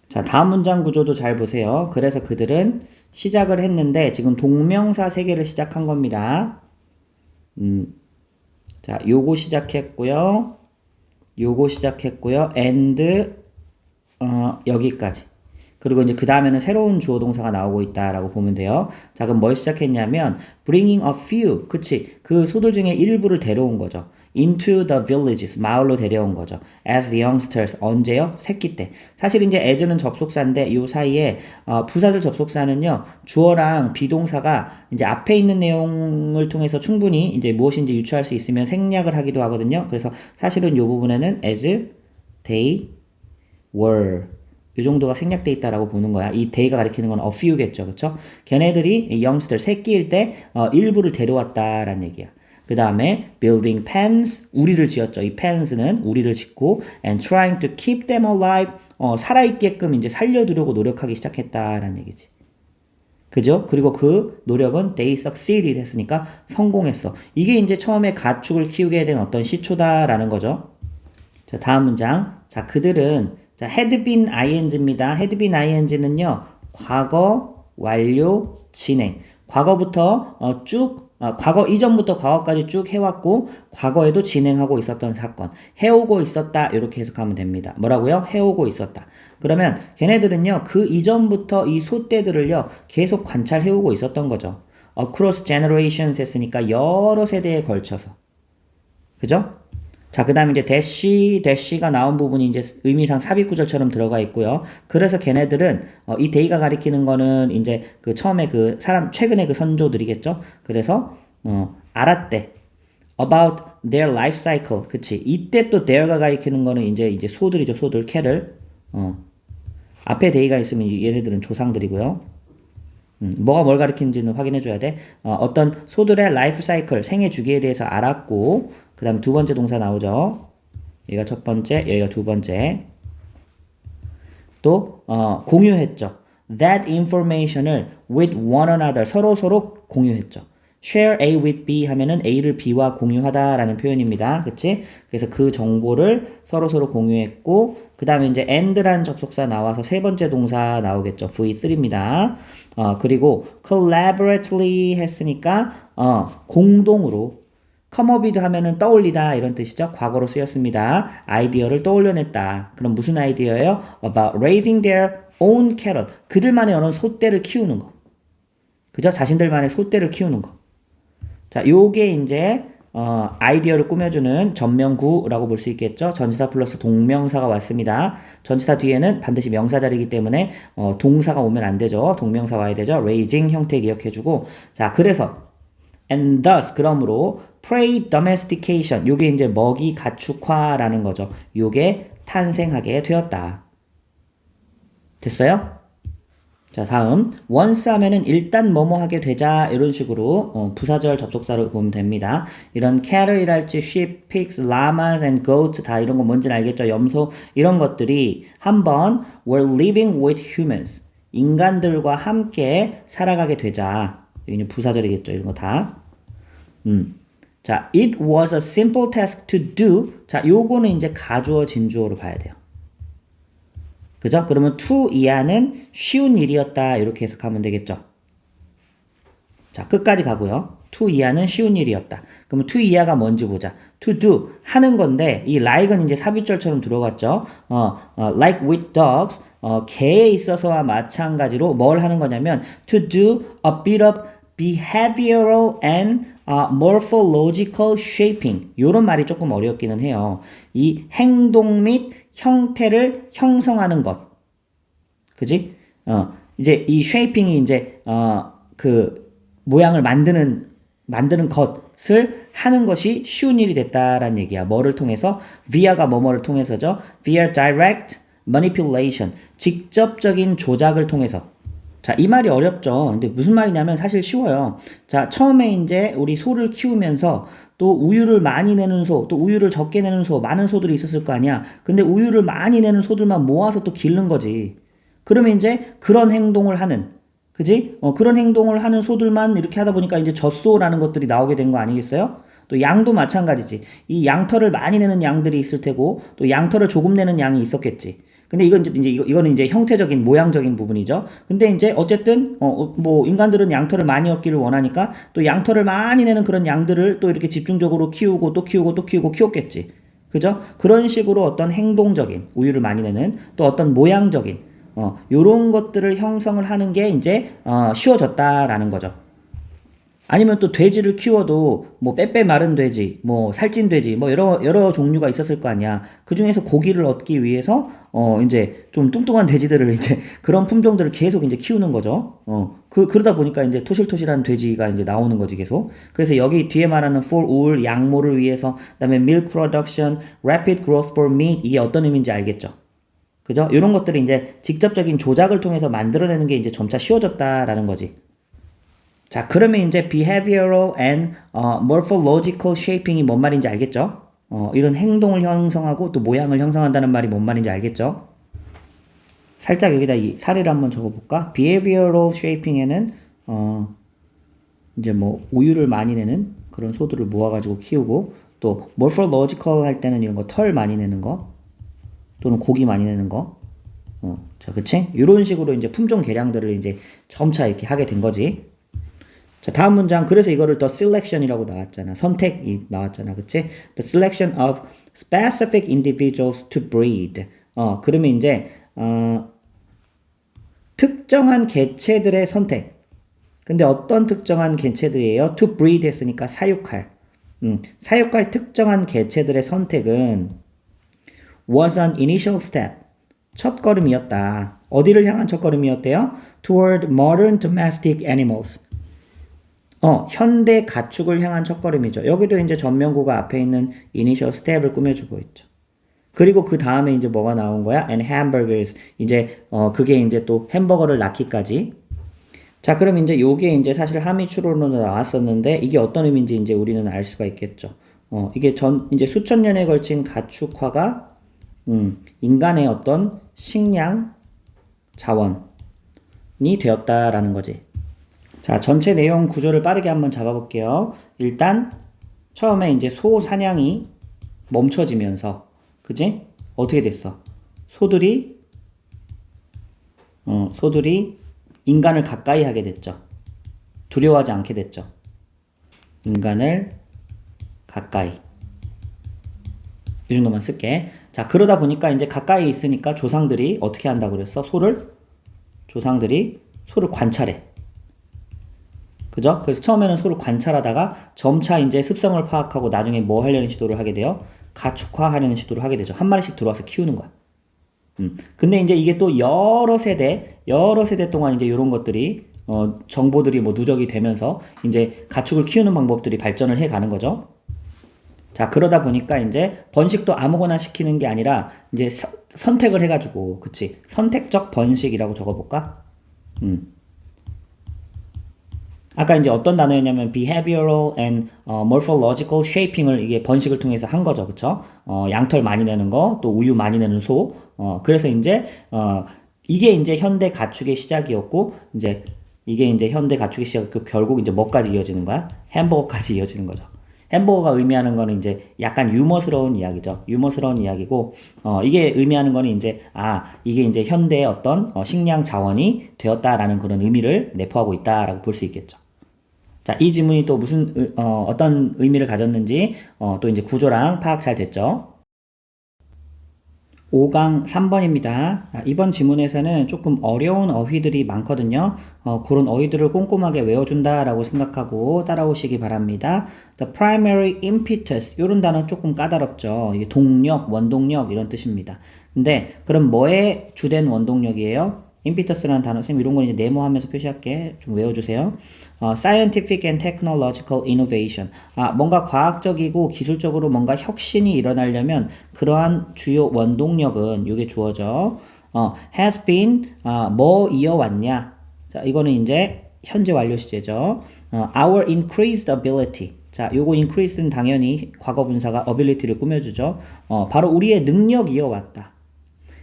자, 다음 문장 구조도 잘 보세요. 그래서 그들은 시작을 했는데 지금 동명사 세 개를 시작한 겁니다. 자, 요거 시작했고요. 요거 시작했고요. and 여기까지. 그리고 이제 그 다음에는 새로운 주어 동사가 나오고 있다라고 보면 돼요. 자, 그럼 뭘 시작했냐면 bringing a few, 그치? 그 소들 중에 일부를 데려온 거죠. into the villages, 마을로 데려온 거죠. as youngsters, 언제요? 새끼 때. 사실 이제 as는 접속사인데 요 사이에 부사절 접속사는요 주어랑 비동사가 이제 앞에 있는 내용을 통해서 충분히 이제 무엇인지 유추할 수 있으면 생략을 하기도 하거든요. 그래서 사실은 요 부분에는 as they were 이 정도가 생략돼 있다라고 보는 거야. 이 they가 가리키는 건 a few겠죠. 그쵸? 걔네들이 youngster, 새끼일 때 일부를 데려왔다라는 얘기야. 그 다음에 building pens, 우리를 지었죠. 이 pens는 우리를 짓고 and trying to keep them alive, 살아있게끔 이제 살려두려고 노력하기 시작했다라는 얘기지. 그죠? 그리고 그 노력은 they succeeded 했으니까 성공했어. 이게 이제 처음에 가축을 키우게 된 어떤 시초다라는 거죠. 자, 다음 문장. 자, 그들은 자, had been ing입니다. had been ing는요. 과거, 완료, 진행. 과거부터 과거 이전부터 과거까지 쭉 해왔고 과거에도 진행하고 있었던 사건. 해오고 있었다. 이렇게 해석하면 됩니다. 뭐라고요? 해오고 있었다. 그러면 걔네들은요. 그 이전부터 이 소떼들을요. 계속 관찰해오고 있었던 거죠. across generations 했으니까 여러 세대에 걸쳐서. 그죠? 자, 그 다음에 이제 대시가 나온 부분이 이제 의미상 삽입구절처럼 들어가 있고요. 그래서 걔네들은, 이 데이가 가리키는 거는 이제 그 처음에 그 사람, 최근에 그 선조들이겠죠? 그래서, 알았대. about their life cycle. 그치. 이때 또 there가 가리키는 거는 이제 소들이죠. 소들, cat을. 앞에 데이가 있으면 얘네들은 조상들이고요. 뭐가 뭘 가리키는지는 확인해줘야 돼. 어떤 소들의 라이프 사이클, 생애 주기에 대해서 알았고, 그 다음에 두 번째 동사 나오죠. 여기가 첫 번째, 여기가 두 번째. 또 공유했죠. That information을 with one another, 서로 공유했죠. Share A with B 하면은 A를 B와 공유하다라는 표현입니다. 그치? 그래서 그 정보를 서로 공유했고, 그 다음에 이제 and라는 접속사 나와서 세 번째 동사 나오겠죠. V3입니다. 그리고 collaboratively 했으니까, 공동으로 come up이드 하면은 떠올리다 이런 뜻이죠. 과거로 쓰였습니다. 아이디어를 떠올려냈다. 그럼 무슨 아이디어예요? About raising their own cattle. 그들만의 어떤 소떼를 키우는 거. 그죠? 자신들만의 소떼를 키우는 거. 자, 요게 이제 아이디어를 꾸며주는 전명구라고 볼 수 있겠죠. 전치사 플러스 동명사가 왔습니다. 전치사 뒤에는 반드시 명사 자리이기 때문에 동사가 오면 안 되죠. 동명사 와야 되죠. raising 형태 기억해주고. 자, 그래서 and thus 그러므로 prey domestication 요게 이제 먹이 가축화라는 거죠. 요게 탄생하게 되었다. 됐어요? 자, 다음 once 하면은 일단 뭐뭐 하게 되자 이런 식으로 부사절 접속사를 보면 됩니다. 이런 cattle이랄지 sheep, pigs, llamas and goats 다 이런 거 뭔지는 알겠죠? 염소 이런 것들이 한번 were living with humans 인간들과 함께 살아가게 되자. 여기는 부사절이겠죠? 이런 거 다. 자, it was a simple task to do. 자, 요거는 이제 가주어 진주어로 봐야 돼요. 그죠? 그러면 to 이하는 쉬운 일이었다. 이렇게 해석하면 되겠죠. 자, 끝까지 가고요. to 이하는 쉬운 일이었다. 그러면 to 이하가 뭔지 보자. to do 하는 건데 이 like은 이제 삽입절처럼 들어갔죠. like with dogs 개에 있어서와 마찬가지로 뭘 하는 거냐면 to do a bit of behavioral and morphological shaping. 요런 말이 조금 어렵기는 해요. 이 행동 및 형태를 형성하는 것. 그지? 이제 이 shaping이 이제 그 모양을 만드는 것을 하는 것이 쉬운 일이 됐다라는 얘기야. 뭐를 통해서? via가 뭐뭐를 통해서죠. via direct manipulation. 직접적인 조작을 통해서. 자, 이 말이 어렵죠. 근데 무슨 말이냐면 사실 쉬워요. 자, 처음에 이제 우리 소를 키우면서 또 우유를 많이 내는 소, 또 우유를 적게 내는 소, 많은 소들이 있었을 거 아니야. 근데 우유를 많이 내는 소들만 모아서 또 기른 거지. 그러면 이제 그런 행동을 하는, 그지? 그런 행동을 하는 소들만 이렇게 하다 보니까 이제 젖소라는 것들이 나오게 된 거 아니겠어요? 또 양도 마찬가지지. 이 양털을 많이 내는 양들이 있을 테고, 또 양털을 조금 내는 양이 있었겠지. 근데 이거는 이제 형태적인 모양적인 부분이죠. 근데 이제 어쨌든 뭐 인간들은 양털을 많이 얻기를 원하니까 또 양털을 많이 내는 그런 양들을 또 이렇게 집중적으로 키우고 또 키우고 또 키우고 키웠겠지. 그죠? 그런 식으로 어떤 행동적인 우유를 많이 내는 또 어떤 모양적인 요런 것들을 형성을 하는 게 이제 쉬워졌다라는 거죠. 아니면 또 돼지를 키워도 뭐 빼빼 마른 돼지, 뭐 살찐 돼지, 뭐 여러 종류가 있었을 거 아니야. 그 중에서 고기를 얻기 위해서 이제 좀 뚱뚱한 돼지들을 이제 그런 품종들을 계속 이제 키우는 거죠. 그러다 보니까 이제 토실토실한 돼지가 이제 나오는 거지 계속. 그래서 여기 뒤에 말하는 for wool 양모를 위해서, 그다음에 milk production, rapid growth for meat 이게 어떤 의미인지 알겠죠? 그죠? 이런 것들이 이제 직접적인 조작을 통해서 만들어내는 게 이제 점차 쉬워졌다라는 거지. 자, 그러면 이제 behavioral and morphological shaping이 뭔 말인지 알겠죠? 이런 행동을 형성하고 또 모양을 형성한다는 말이 뭔 말인지 알겠죠? 살짝 여기다 이 사례를 한번 적어볼까? behavioral shaping에는 이제 뭐 우유를 많이 내는 그런 소들을 모아가지고 키우고, 또 morphological 할 때는 이런 거 털 많이 내는 거 또는 고기 많이 내는 거. 자, 그치? 이런 식으로 이제 품종 개량들을 이제 점차 이렇게 하게 된 거지. 자, 다음 문장. 그래서 이거를 the selection이라고 나왔잖아. 선택이 나왔잖아. 그치? The selection of specific individuals to breed. 그러면 이제, 특정한 개체들의 선택. 근데 어떤 특정한 개체들이에요? to breed 했으니까 사육할. 사육할 특정한 개체들의 선택은 was an initial step. 첫 걸음이었다. 어디를 향한 첫 걸음이었대요? toward modern domestic animals. 현대 가축을 향한 첫걸음이죠. 여기도 이제 전명구가 앞에 있는 initial step을 꾸며주고 있죠. 그리고 그 다음에 이제 뭐가 나온 거야? and hamburgers. 이제, 그게 이제 또 햄버거를 낳기까지. 자, 그럼 이제 요게 이제 사실 함의추론으로 나왔었는데, 이게 어떤 의미인지 이제 우리는 알 수가 있겠죠. 이게 이제 수천 년에 걸친 가축화가, 인간의 어떤 식량 자원이 되었다라는 거지. 자, 전체 내용 구조를 빠르게 한번 잡아볼게요. 일단 처음에 이제 소 사냥이 멈춰지면서, 그지? 어떻게 됐어? 소들이 인간을 가까이 하게 됐죠. 두려워하지 않게 됐죠. 인간을 가까이. 이 정도만 쓸게. 자, 그러다 보니까 이제 가까이 있으니까 조상들이 어떻게 한다고 그랬어? 조상들이 소를 관찰해. 그죠? 그래서 처음에는 소를 관찰하다가 점차 이제 습성을 파악하고 나중에 뭐 하려는 시도를 하게 돼요? 가축화하려는 시도를 하게 되죠. 한 마리씩 들어와서 키우는 거야. 근데 이제 이게 또 여러 세대 동안 이제 이런 것들이, 정보들이 뭐 누적이 되면서 이제 가축을 키우는 방법들이 발전을 해 가는 거죠. 자, 그러다 보니까 이제 번식도 아무거나 시키는 게 아니라 이제 선택을 해가지고, 그치? 선택적 번식이라고 적어볼까? 아까 이제 어떤 단어였냐면 behavioral and morphological shaping을 이게 번식을 통해서 한 거죠. 그쵸? 양털 많이 내는 거, 또 우유 많이 내는 소. 그래서 이제, 이게 이제 현대 가축의 시작이었고, 이제, 이게 이제 현대 가축의 시작이었고, 결국 이제 뭐까지 이어지는 거야? 햄버거까지 이어지는 거죠. 햄버거가 의미하는 거는 이제 약간 유머스러운 이야기죠. 유머스러운 이야기고, 이게 의미하는 거는 이제, 이게 이제 현대의 어떤 식량 자원이 되었다라는 그런 의미를 내포하고 있다라고 볼 수 있겠죠. 자, 이 지문이 또 무슨, 어떤 의미를 가졌는지, 또 이제 구조랑 파악 잘 됐죠. 5강 3번입니다. 이번 지문에서는 조금 어려운 어휘들이 많거든요. 그런 어휘들을 꼼꼼하게 외워준다라고 생각하고 따라오시기 바랍니다. The primary impetus, 이런 단어 조금 까다롭죠. 이게 동력, 원동력 이런 뜻입니다. 근데 그럼 뭐의 주된 원동력이에요? impetus라는 단어, 선생님 이런 거 이제 네모하면서 표시할게. 좀 외워주세요. scientific and technological innovation. 뭔가 과학적이고 기술적으로 뭔가 혁신이 일어나려면 그러한 주요 원동력은 이게 주어져. has been, 뭐 이어왔냐. 자, 이거는 이제 현재 완료 시제죠. our increased ability. 자, 요거 increase는 당연히 과거 분사가 ability를 꾸며주죠. 바로 우리의 능력 이어왔다.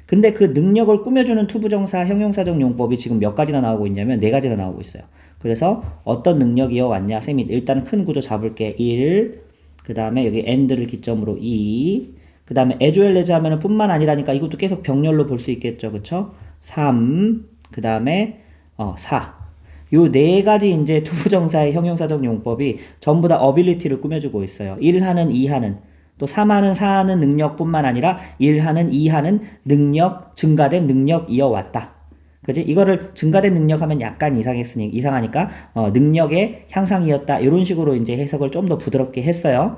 근데 그 능력을 꾸며주는 투부정사 형용사적 용법이 지금 몇 가지나 나오고 있냐면 네 가지나 나오고 있어요. 그래서 어떤 능력이어 왔냐? 쌤이 일단 큰 구조 잡을게. 1, 그 다음에 여기 and를 기점으로 2, 그 다음에 as well as 하면은 뿐만 아니라니까 이것도 계속 병렬로 볼 수 있겠죠. 그쵸? 3, 그 다음에 4. 요 네 가지 이제 투부정사의 형용사적 용법이 전부 다 ability를 꾸며주고 있어요. 1하는 2하는 또 3하는 4하는 능력뿐만 아니라 1하는 2하는 능력, 증가된 능력 이어왔다. 그지? 이거를 증가된 능력 하면 약간 이상하니까, 능력의 향상이었다. 이런 식으로 이제 해석을 좀 더 부드럽게 했어요.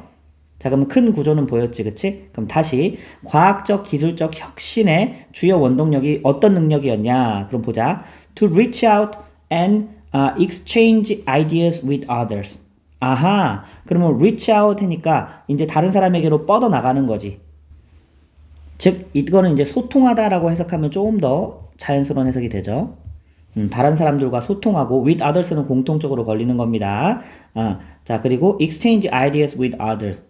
자, 그러면 큰 구조는 보였지, 그치? 그럼 다시, 과학적, 기술적 혁신의 주요 원동력이 어떤 능력이었냐? 그럼 보자. To reach out and exchange ideas with others. 아하, 그러면 reach out 하니까 이제 다른 사람에게로 뻗어 나가는 거지. 즉, 이거는 이제 소통하다라고 해석하면 조금 더 자연스러운 해석이 되죠. 다른 사람들과 소통하고 with others는 공통적으로 걸리는 겁니다. 자, 그리고 exchange ideas with others.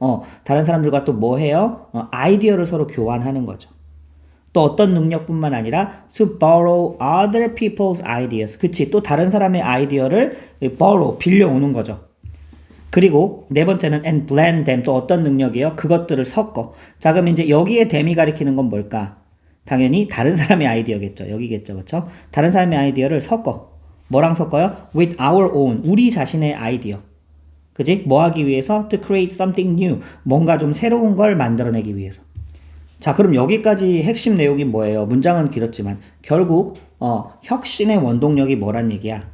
다른 사람들과 또 뭐 해요? 아이디어를 서로 교환하는 거죠. 또 어떤 능력뿐만 아니라 to borrow other people's ideas. 그치? 또 다른 사람의 아이디어를 borrow, 빌려오는 거죠. 그리고 네 번째는 and blend them. 또 어떤 능력이에요? 그것들을 섞어. 자, 그럼 이제 여기에 them이 가리키는 건 뭘까? 당연히 다른 사람의 아이디어겠죠. 여기겠죠. 그렇죠? 다른 사람의 아이디어를 섞어. 뭐랑 섞어요? with our own. 우리 자신의 아이디어. 그지? 뭐 하기 위해서? to create something new. 뭔가 좀 새로운 걸 만들어내기 위해서. 자, 그럼 여기까지 핵심 내용이 뭐예요? 문장은 길었지만 결국 혁신의 원동력이 뭐란 얘기야?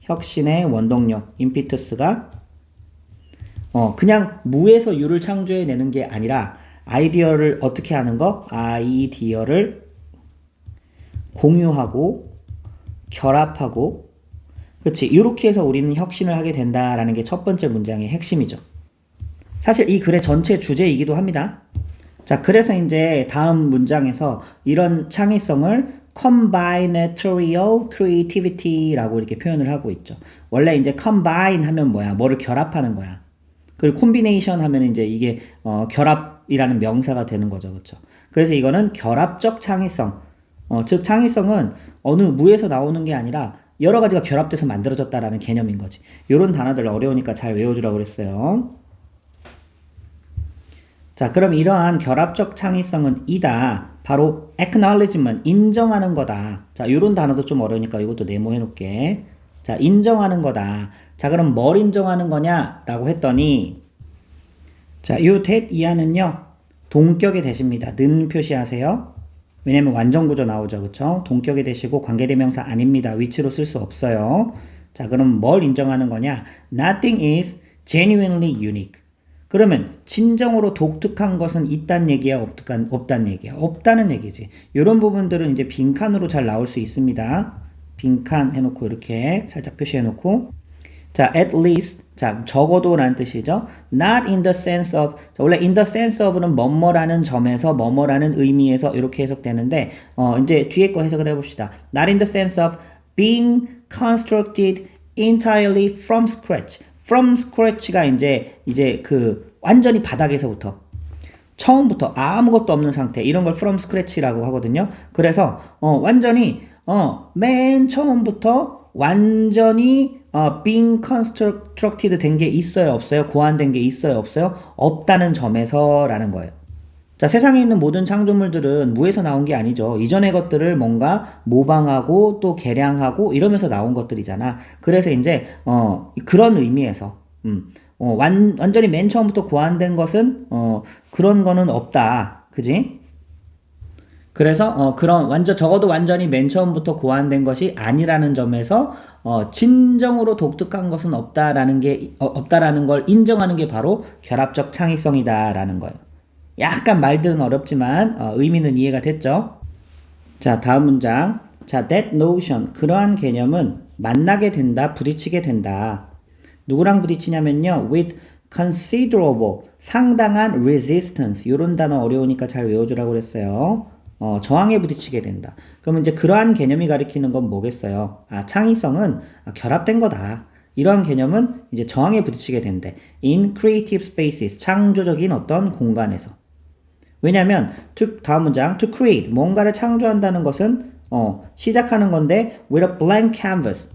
혁신의 원동력, impetus가 그냥 무에서 유를 창조해내는 게 아니라 아이디어를 어떻게 하는 거? 아이디어를 공유하고 결합하고 그렇지. 이렇게 해서 우리는 혁신을 하게 된다라는 게 첫 번째 문장의 핵심이죠. 사실 이 글의 전체 주제이기도 합니다. 자, 그래서 이제 다음 문장에서 이런 창의성을 combinatorial creativity라고 이렇게 표현을 하고 있죠. 원래 이제 combine 하면 뭐야? 뭐를 결합하는 거야. 그리고 combination 하면 이제 이게 결합이라는 명사가 되는 거죠. 그렇죠? 그래서 이거는 결합적 창의성. 즉 창의성은 어느 무에서 나오는 게 아니라 여러 가지가 결합돼서 만들어졌다라는 개념인 거지. 이런 단어들 어려우니까 잘 외워주라고 그랬어요. 자, 그럼 이러한 결합적 창의성은 이다. 바로 acknowledgement, 인정하는 거다. 자, 이런 단어도 좀 어려우니까 이것도 네모해 놓을게. 자, 인정하는 거다. 자, 그럼 뭘 인정하는 거냐라고 했더니 자, 요 that 이하는요, 동격의 대시입니다. 는 표시하세요. 왜냐면 완전구조 나오죠. 그쵸? 동격의 대시고 관계대명사 아닙니다. 위치로 쓸 수 없어요. 자, 그럼 뭘 인정하는 거냐? Nothing is genuinely unique. 그러면 진정으로 독특한 것은 있단 얘기야, 없단 얘기야? 없다는 얘기지. 이런 부분들은 이제 빈칸으로 잘 나올 수 있습니다. 빈칸 해놓고 이렇게 살짝 표시해놓고, 자, at least, 자, 적어도 라는 뜻이죠. Not in the sense of, 자, 원래 in the sense of는 뭐뭐라는 점에서, 뭐뭐라는 의미에서 이렇게 해석되는데, 이제 뒤에 거 해석을 해봅시다. Not in the sense of being constructed entirely from scratch. from scratch가 이제 그 완전히 바닥에서부터 처음부터 아무것도 없는 상태 이런 걸 from scratch라고 하거든요. 그래서 완전히 맨 처음부터 완전히 being constructed 된 게 있어요, 없어요? 고안된 게 있어요, 없어요? 없다는 점에서라는 거예요. 자, 세상에 있는 모든 창조물들은 무에서 나온 게 아니죠. 이전의 것들을 뭔가 모방하고 또 개량하고 이러면서 나온 것들이잖아. 그래서 이제 그런 의미에서 완전히 맨 처음부터 고안된 것은 그런 거는 없다. 그지? 그래서 그런 적어도 완전히 맨 처음부터 고안된 것이 아니라는 점에서 진정으로 독특한 것은 없다라는 걸 인정하는 게 바로 결합적 창의성이다라는 거예요. 약간 말들은 어렵지만 의미는 이해가 됐죠? 자, 다음 문장. 자, that notion, 그러한 개념은 만나게 된다, 부딪히게 된다. 누구랑 부딪히냐면요, with considerable, 상당한 resistance. 이런 단어 어려우니까 잘 외워주라고 그랬어요. 저항에 부딪히게 된다. 그러면 이제 그러한 개념이 가리키는 건 뭐겠어요? 창의성은 결합된 거다. 이러한 개념은 이제 저항에 부딪히게 된대. In creative spaces, 창조적인 어떤 공간에서. 왜냐면 다음 문장, to create, 뭔가를 창조한다는 것은 시작하는 건데 with a blank canvas.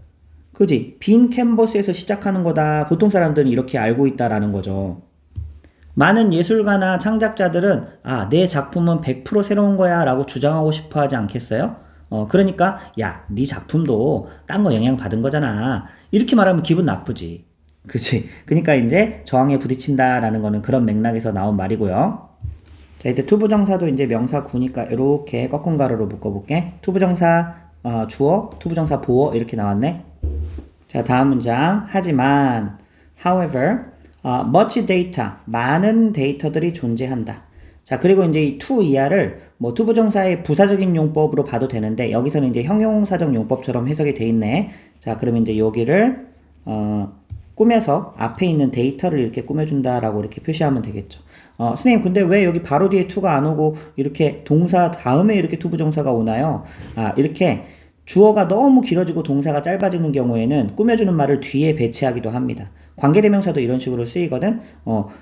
그지? 빈 캔버스에서 시작하는 거다. 보통 사람들은 이렇게 알고 있다라는 거죠. 많은 예술가나 창작자들은 내 작품은 100% 새로운 거야 라고 주장하고 싶어 하지 않겠어요? 그러니까 야, 네 작품도 딴 거 영향 받은 거잖아. 이렇게 말하면 기분 나쁘지. 그치? 그러니까 이제 저항에 부딪힌다라는 거는 그런 맥락에서 나온 말이고요. 자, 이때 투부정사도 이제 명사 구니까 이렇게 꺾은 가로로 묶어볼게. 투부정사 주어, 투부정사 보어 이렇게 나왔네. 자, 다음 문장. 하지만 however much data, 많은 데이터들이 존재한다. 자, 그리고 이제 이 to 이하를 뭐 투부정사의 부사적인 용법으로 봐도 되는데 여기서는 이제 형용사적 용법처럼 해석이 돼 있네. 자, 그러면 이제 여기를 꾸며서 앞에 있는 데이터를 이렇게 꾸며준다라고 이렇게 표시하면 되겠죠. 선생님, 근데 왜 여기 바로 뒤에 to가 안 오고 이렇게 동사 다음에 이렇게 투부정사가 오나요? 이렇게 주어가 너무 길어지고 동사가 짧아지는 경우에는 꾸며주는 말을 뒤에 배치하기도 합니다. 관계대명사도 이런 식으로 쓰이거든.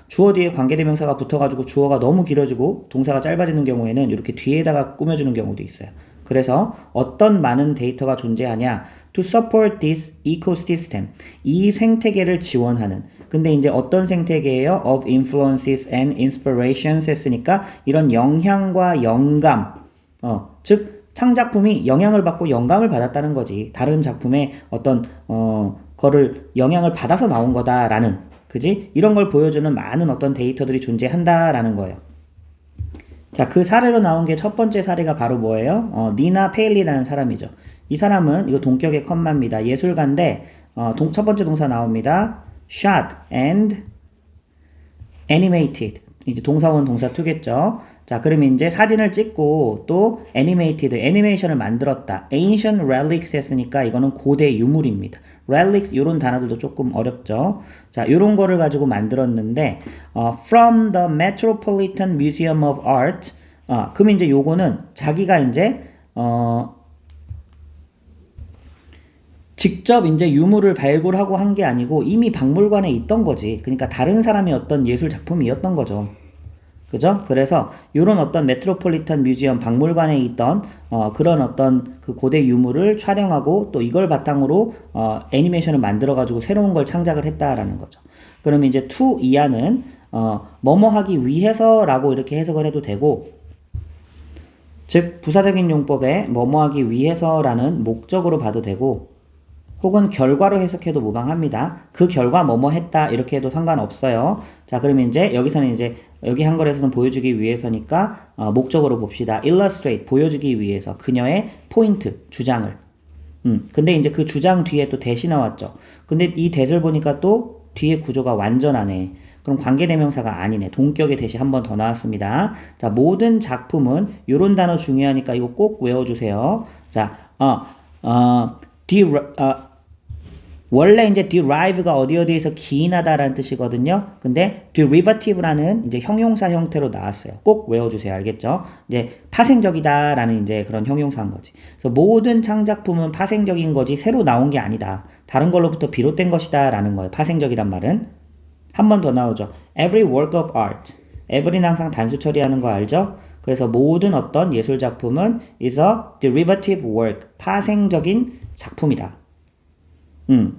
주어 뒤에 관계대명사가 붙어가지고 주어가 너무 길어지고 동사가 짧아지는 경우에는 이렇게 뒤에다가 꾸며주는 경우도 있어요. 그래서 어떤 많은 데이터가 존재하냐? To support this ecosystem. 이 생태계를 지원하는. 근데 이제 어떤 생태계예요? Of influences and inspirations 했으니까 이런 영향과 영감. 즉 창작품이 영향을 받고 영감을 받았다는 거지. 다른 작품의 어떤 거를 영향을 받아서 나온 거다라는, 그지? 이런 걸 보여주는 많은 어떤 데이터들이 존재한다라는 거예요. 자, 그 사례로 나온 게 첫 번째 사례가 바로 뭐예요? 니나 페일리라는 사람이죠. 이 사람은 이거 동격의 컴마입니다. 예술가인데 첫 번째 동사 나옵니다. shot and animated. 이제 동사원 동사 투겠죠. 자, 그러면 이제 사진을 찍고 또 animated, 애니메이션을 만들었다. ancient relics 했으니까 이거는 고대 유물입니다. relics 이런 단어들도 조금 어렵죠. 자, 이런 거를 가지고 만들었는데 from the Metropolitan Museum of Art. 그러면 이제 요거는 자기가 이제 직접 이제 유물을 발굴하고 한 게 아니고 이미 박물관에 있던 거지. 그러니까 다른 사람이 어떤 예술 작품이었던 거죠. 그죠? 그래서 요런 어떤 메트로폴리탄 뮤지엄 박물관에 있던 그런 어떤 그 고대 유물을 촬영하고 또 이걸 바탕으로 애니메이션을 만들어 가지고 새로운 걸 창작을 했다라는 거죠. 그러면 이제 to 이하는 뭐뭐 하기 위해서라고 이렇게 해석을 해도 되고, 즉 부사적인 용법에 뭐뭐 하기 위해서라는 목적으로 봐도 되고, 혹은 결과로 해석해도 무방합니다. 그 결과 뭐뭐 했다 이렇게 해도 상관없어요. 자, 그러면 이제 여기서는 이제 여기 한글에서는 보여주기 위해서니까 목적으로 봅시다. illustrate 보여주기 위해서 그녀의 포인트 주장을. 근데 이제 그 주장 뒤에 또 대시 나왔죠. 근데 이 대를 보니까 또 뒤에 구조가 완전하네. 그럼 관계대명사가 아니네. 동격의 대시 한 번 더 나왔습니다. 자, 모든 작품은 요런 단어 중요하니까 이거 꼭 외워주세요. 자, 원래 이제 derive가 어디에서 기인하다라는 뜻이거든요. 근데 derivative라는 이제 형용사 형태로 나왔어요. 꼭 외워주세요. 알겠죠? 이제 파생적이다라는 이제 그런 형용사인 거지. 그래서 모든 창작품은 파생적인 거지 새로 나온 게 아니다. 다른 걸로부터 비롯된 것이다라는 거예요. 파생적이란 말은. 한 번 더 나오죠. Every work of art. every는 항상 단수 처리하는 거 알죠? 그래서 모든 어떤 예술 작품은 is a derivative work. 파생적인 작품이다.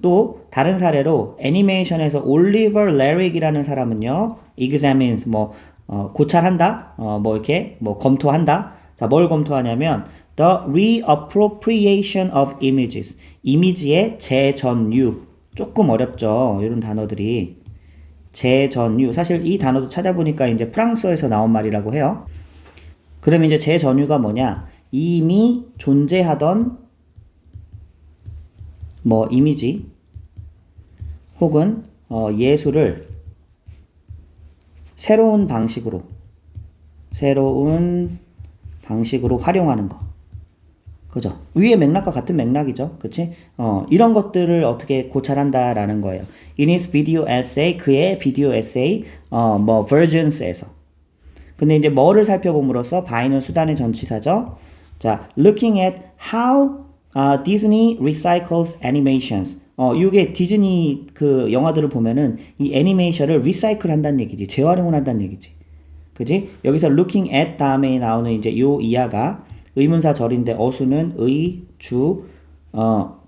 또 다른 사례로 애니메이션에서 올리버 레릭이라는 사람은요, examines 고찰한다, 이렇게 검토한다. 자, 뭘 검토하냐면 the reappropriation of images, 이미지의 재전유. 조금 어렵죠, 이런 단어들이. 재전유. 사실 이 단어도 찾아보니까 이제 프랑스어에서 나온 말이라고 해요. 그러면 이제 재전유가 뭐냐? 이미 존재하던 이미지 혹은 예술을 새로운 방식으로 활용하는 거. 그죠? 위의 맥락과 같은 맥락이죠. 그치? 이런 것들을 어떻게 고찰한다라는 거예요. In his video essay, 그의 비디오 에세이, vergens에서. 근데 이제 뭐를 살펴봄으로써 by는 수단의 전치사죠. 자, looking at how Disney recycles animations. 이게 디즈니 그 영화들을 보면은 이 애니메이션을 리사이클 한다는 얘기지. 재활용을 한다는 얘기지. 그지? 여기서 looking at 다음에 나오는 이제 요 이하가 의문사 절인데 어수는 의, 주,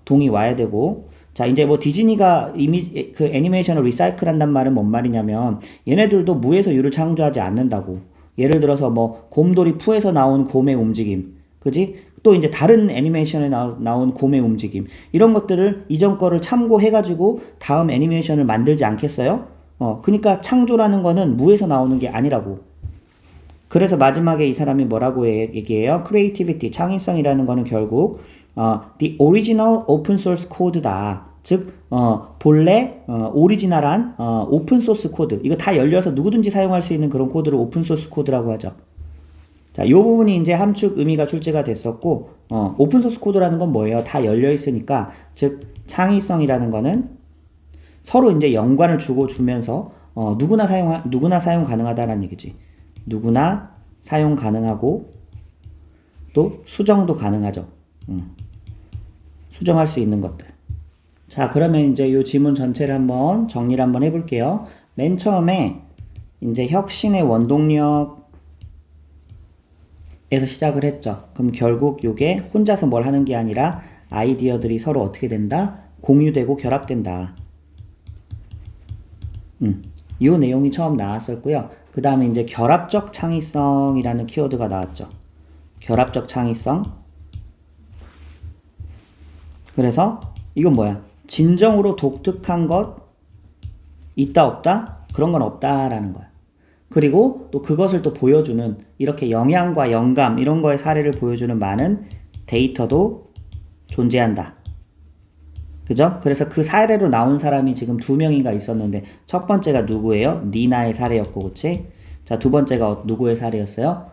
동이 와야 되고. 자, 이제 디즈니가 그 애니메이션을 리사이클 한단 말은 뭔 말이냐면 얘네들도 무에서 유를 창조하지 않는다고. 예를 들어서 곰돌이 푸에서 나온 곰의 움직임. 그지? 또 이제 다른 애니메이션에 나온 곰의 움직임. 이런 것들을 이전 거를 참고해가지고 다음 애니메이션을 만들지 않겠어요? 그러니까 창조라는 거는 무에서 나오는 게 아니라고. 그래서 마지막에 이 사람이 뭐라고 얘기해요? creativity, 창의성이라는 거는 결국 the original open source code다. 즉 본래 오리지널한 오픈 소스 코드. 이거 다 열려서 누구든지 사용할 수 있는 그런 코드를 오픈 소스 코드라고 하죠. 자, 이 부분이 이제 함축 의미가 출제가 됐었고, 오픈 소스 코드라는 건 뭐예요? 다 열려 있으니까, 즉 창의성이라는 거는 서로 이제 연관을 주면서 누구나 사용 가능하다라는 얘기지. 누구나 사용 가능하고 또 수정도 가능하죠. 수정할 수 있는 것들. 자, 그러면 이제 이 지문 전체를 한번 정리를 한번 해볼게요. 맨 처음에 이제 혁신의 원동력 에서 시작을 했죠. 그럼 결국 이게 혼자서 뭘 하는 게 아니라 아이디어들이 서로 어떻게 된다? 공유되고 결합된다. 이 내용이 처음 나왔었고요. 그 다음에 이제 결합적 창의성이라는 키워드가 나왔죠. 결합적 창의성. 그래서 이건 뭐야? 진정으로 독특한 것 있다 없다? 그런 건 없다라는 거야. 그리고 또 그것을 또 보여주는 이렇게 영향과 영감 이런 거의 사례를 보여주는 많은 데이터도 존재한다. 그죠? 그래서 그 사례로 나온 사람이 지금 2명인가 있었는데 첫 번째가 누구예요? 니나의 사례였고, 그치? 자, 두 번째가 누구의 사례였어요?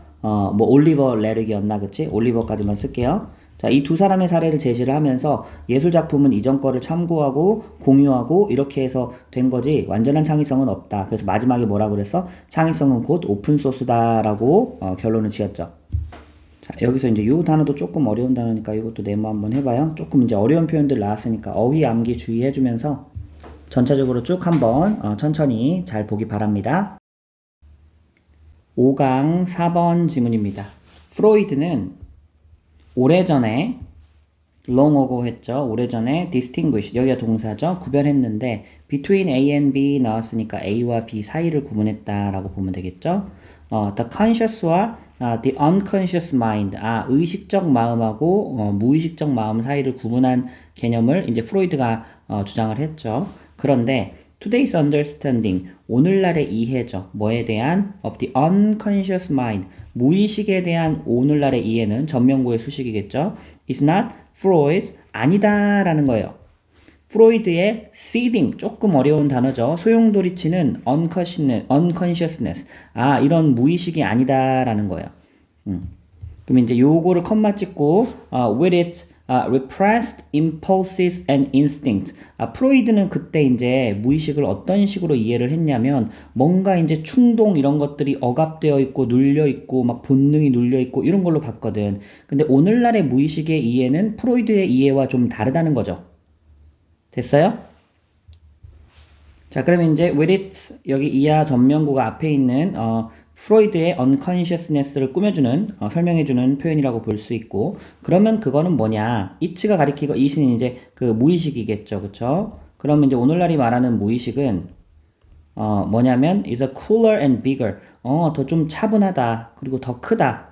올리버 레릭이었나, 그치? 올리버까지만 쓸게요. 자, 이 두 사람의 사례를 제시를 하면서 예술작품은 이전 거를 참고하고 공유하고 이렇게 해서 된 거지 완전한 창의성은 없다. 그래서 마지막에 뭐라고 그랬어? 창의성은 곧 오픈소스다라고 결론을 지었죠. 자, 여기서 이제 이 단어도 조금 어려운 단어니까 이것도 네모 한번 해봐요. 조금 이제 어려운 표현들 나왔으니까 어휘 암기 주의해주면서 전체적으로 쭉 한번 천천히 잘 보기 바랍니다. 5강 4번 지문입니다. 프로이드는 오래전에 long ago 했죠. 오래전에 distinguish, 여기가 동사죠. 구별했는데 between A and B 나왔으니까 A와 B 사이를 구분했다라고 보면 되겠죠. the conscious와 the unconscious mind, 의식적 마음하고 무의식적 마음 사이를 구분한 개념을 이제 프로이드가 주장을 했죠. 그런데 today's understanding, 오늘날의 이해죠. 뭐에 대한 of the unconscious mind, 무의식에 대한 오늘날의 이해는 전명구의 수식이겠죠. is not Freud's, 아니다라는 거예요. 프로이드의 seeding, 조금 어려운 단어죠. 소용돌이치는 unconsciousness, 이런 무의식이 아니다라는 거예요. 그럼 이제 요거를 컴마 찍고 with its repressed impulses and instincts. 프로이드는 그때 이제 무의식을 어떤 식으로 이해를 했냐면 뭔가 이제 충동 이런 것들이 억압되어 있고 눌려 있고 막 본능이 눌려 있고 이런 걸로 봤거든. 근데 오늘날의 무의식의 이해는 프로이드의 이해와 좀 다르다는 거죠. 됐어요? 자, 그러면 이제 with it, 여기 이하 전명구가 앞에 있는 프로이드의 unconsciousness를 꾸며주는 설명해주는 표현이라고 볼 수 있고, 그러면 그거는 뭐냐? it가 가리키고 it은 이제 그 무의식이겠죠, 그쵸? 그러면 이제 오늘날이 말하는 무의식은 뭐냐면 is a cooler and bigger, 더 좀 차분하다, 그리고 더 크다,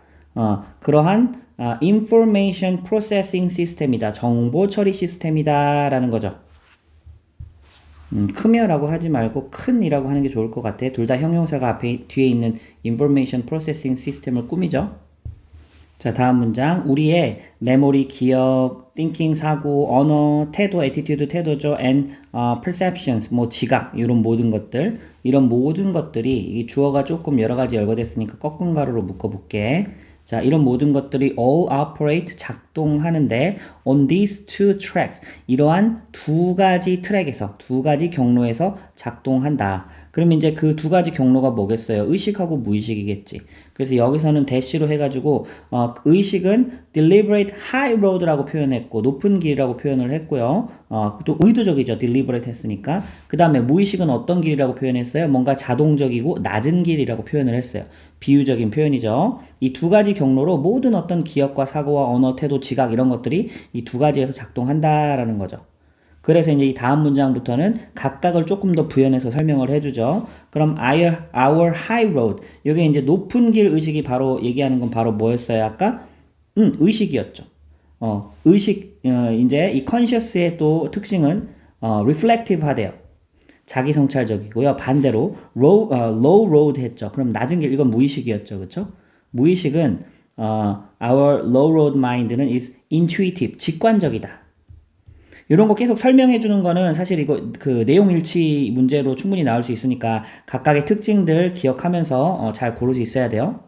그러한 information processing system이다, 정보 처리 시스템이다라는 거죠. 크며라고 하지 말고 큰이라고 하는 게 좋을 것 같아. 둘 다 형용사가 앞에 뒤에 있는 information processing system을 꾸미죠. 자, 다음 문장. 우리의 메모리, 기억, thinking, 사고, 언어, 태도, attitude, 태도죠. and perceptions, 뭐 지각, 이런 모든 것들. 이런 모든 것들이 이 주어가 조금 여러 가지 열거됐으니까 꺾은 가로로 묶어볼게. 자, 이런 모든 것들이 all operate, 작동하는데 on these two tracks, 이러한 두 가지 트랙에서, 두 가지 경로에서 작동한다. 그럼 이제 그 두 가지 경로가 뭐겠어요? 의식하고 무의식이겠지. 그래서 여기서는 대시로 해가지고 의식은 deliberate high road라고 표현했고 높은 길이라고 표현을 했고요. 또 의도적이죠. deliberate 했으니까. 그 다음에 무의식은 어떤 길이라고 표현했어요? 뭔가 자동적이고 낮은 길이라고 표현을 했어요. 비유적인 표현이죠. 이 두 가지 경로로 모든 어떤 기억과 사고와 언어, 태도, 지각 이런 것들이 이 두 가지에서 작동한다라는 거죠. 그래서 이제 이 다음 문장부터는 각각을 조금 더 부연해서 설명을 해주죠. 그럼 our high road, 여기 이제 높은 길 의식이 바로 얘기하는 건 바로 뭐였어요? 아까? 의식이었죠. 의식, 이제 이 conscious의 또 특징은 reflective 하대요. 자기 성찰적이고요. 반대로 low road 했죠. 그럼 낮은 길, 이건 무의식이었죠. 그쵸? 무의식은 our low road mind는 is intuitive, 직관적이다. 이런 거 계속 설명해 주는 거는 사실 이거 그 내용 일치 문제로 충분히 나올 수 있으니까 각각의 특징들 기억하면서 잘 고를 수 있어야 돼요.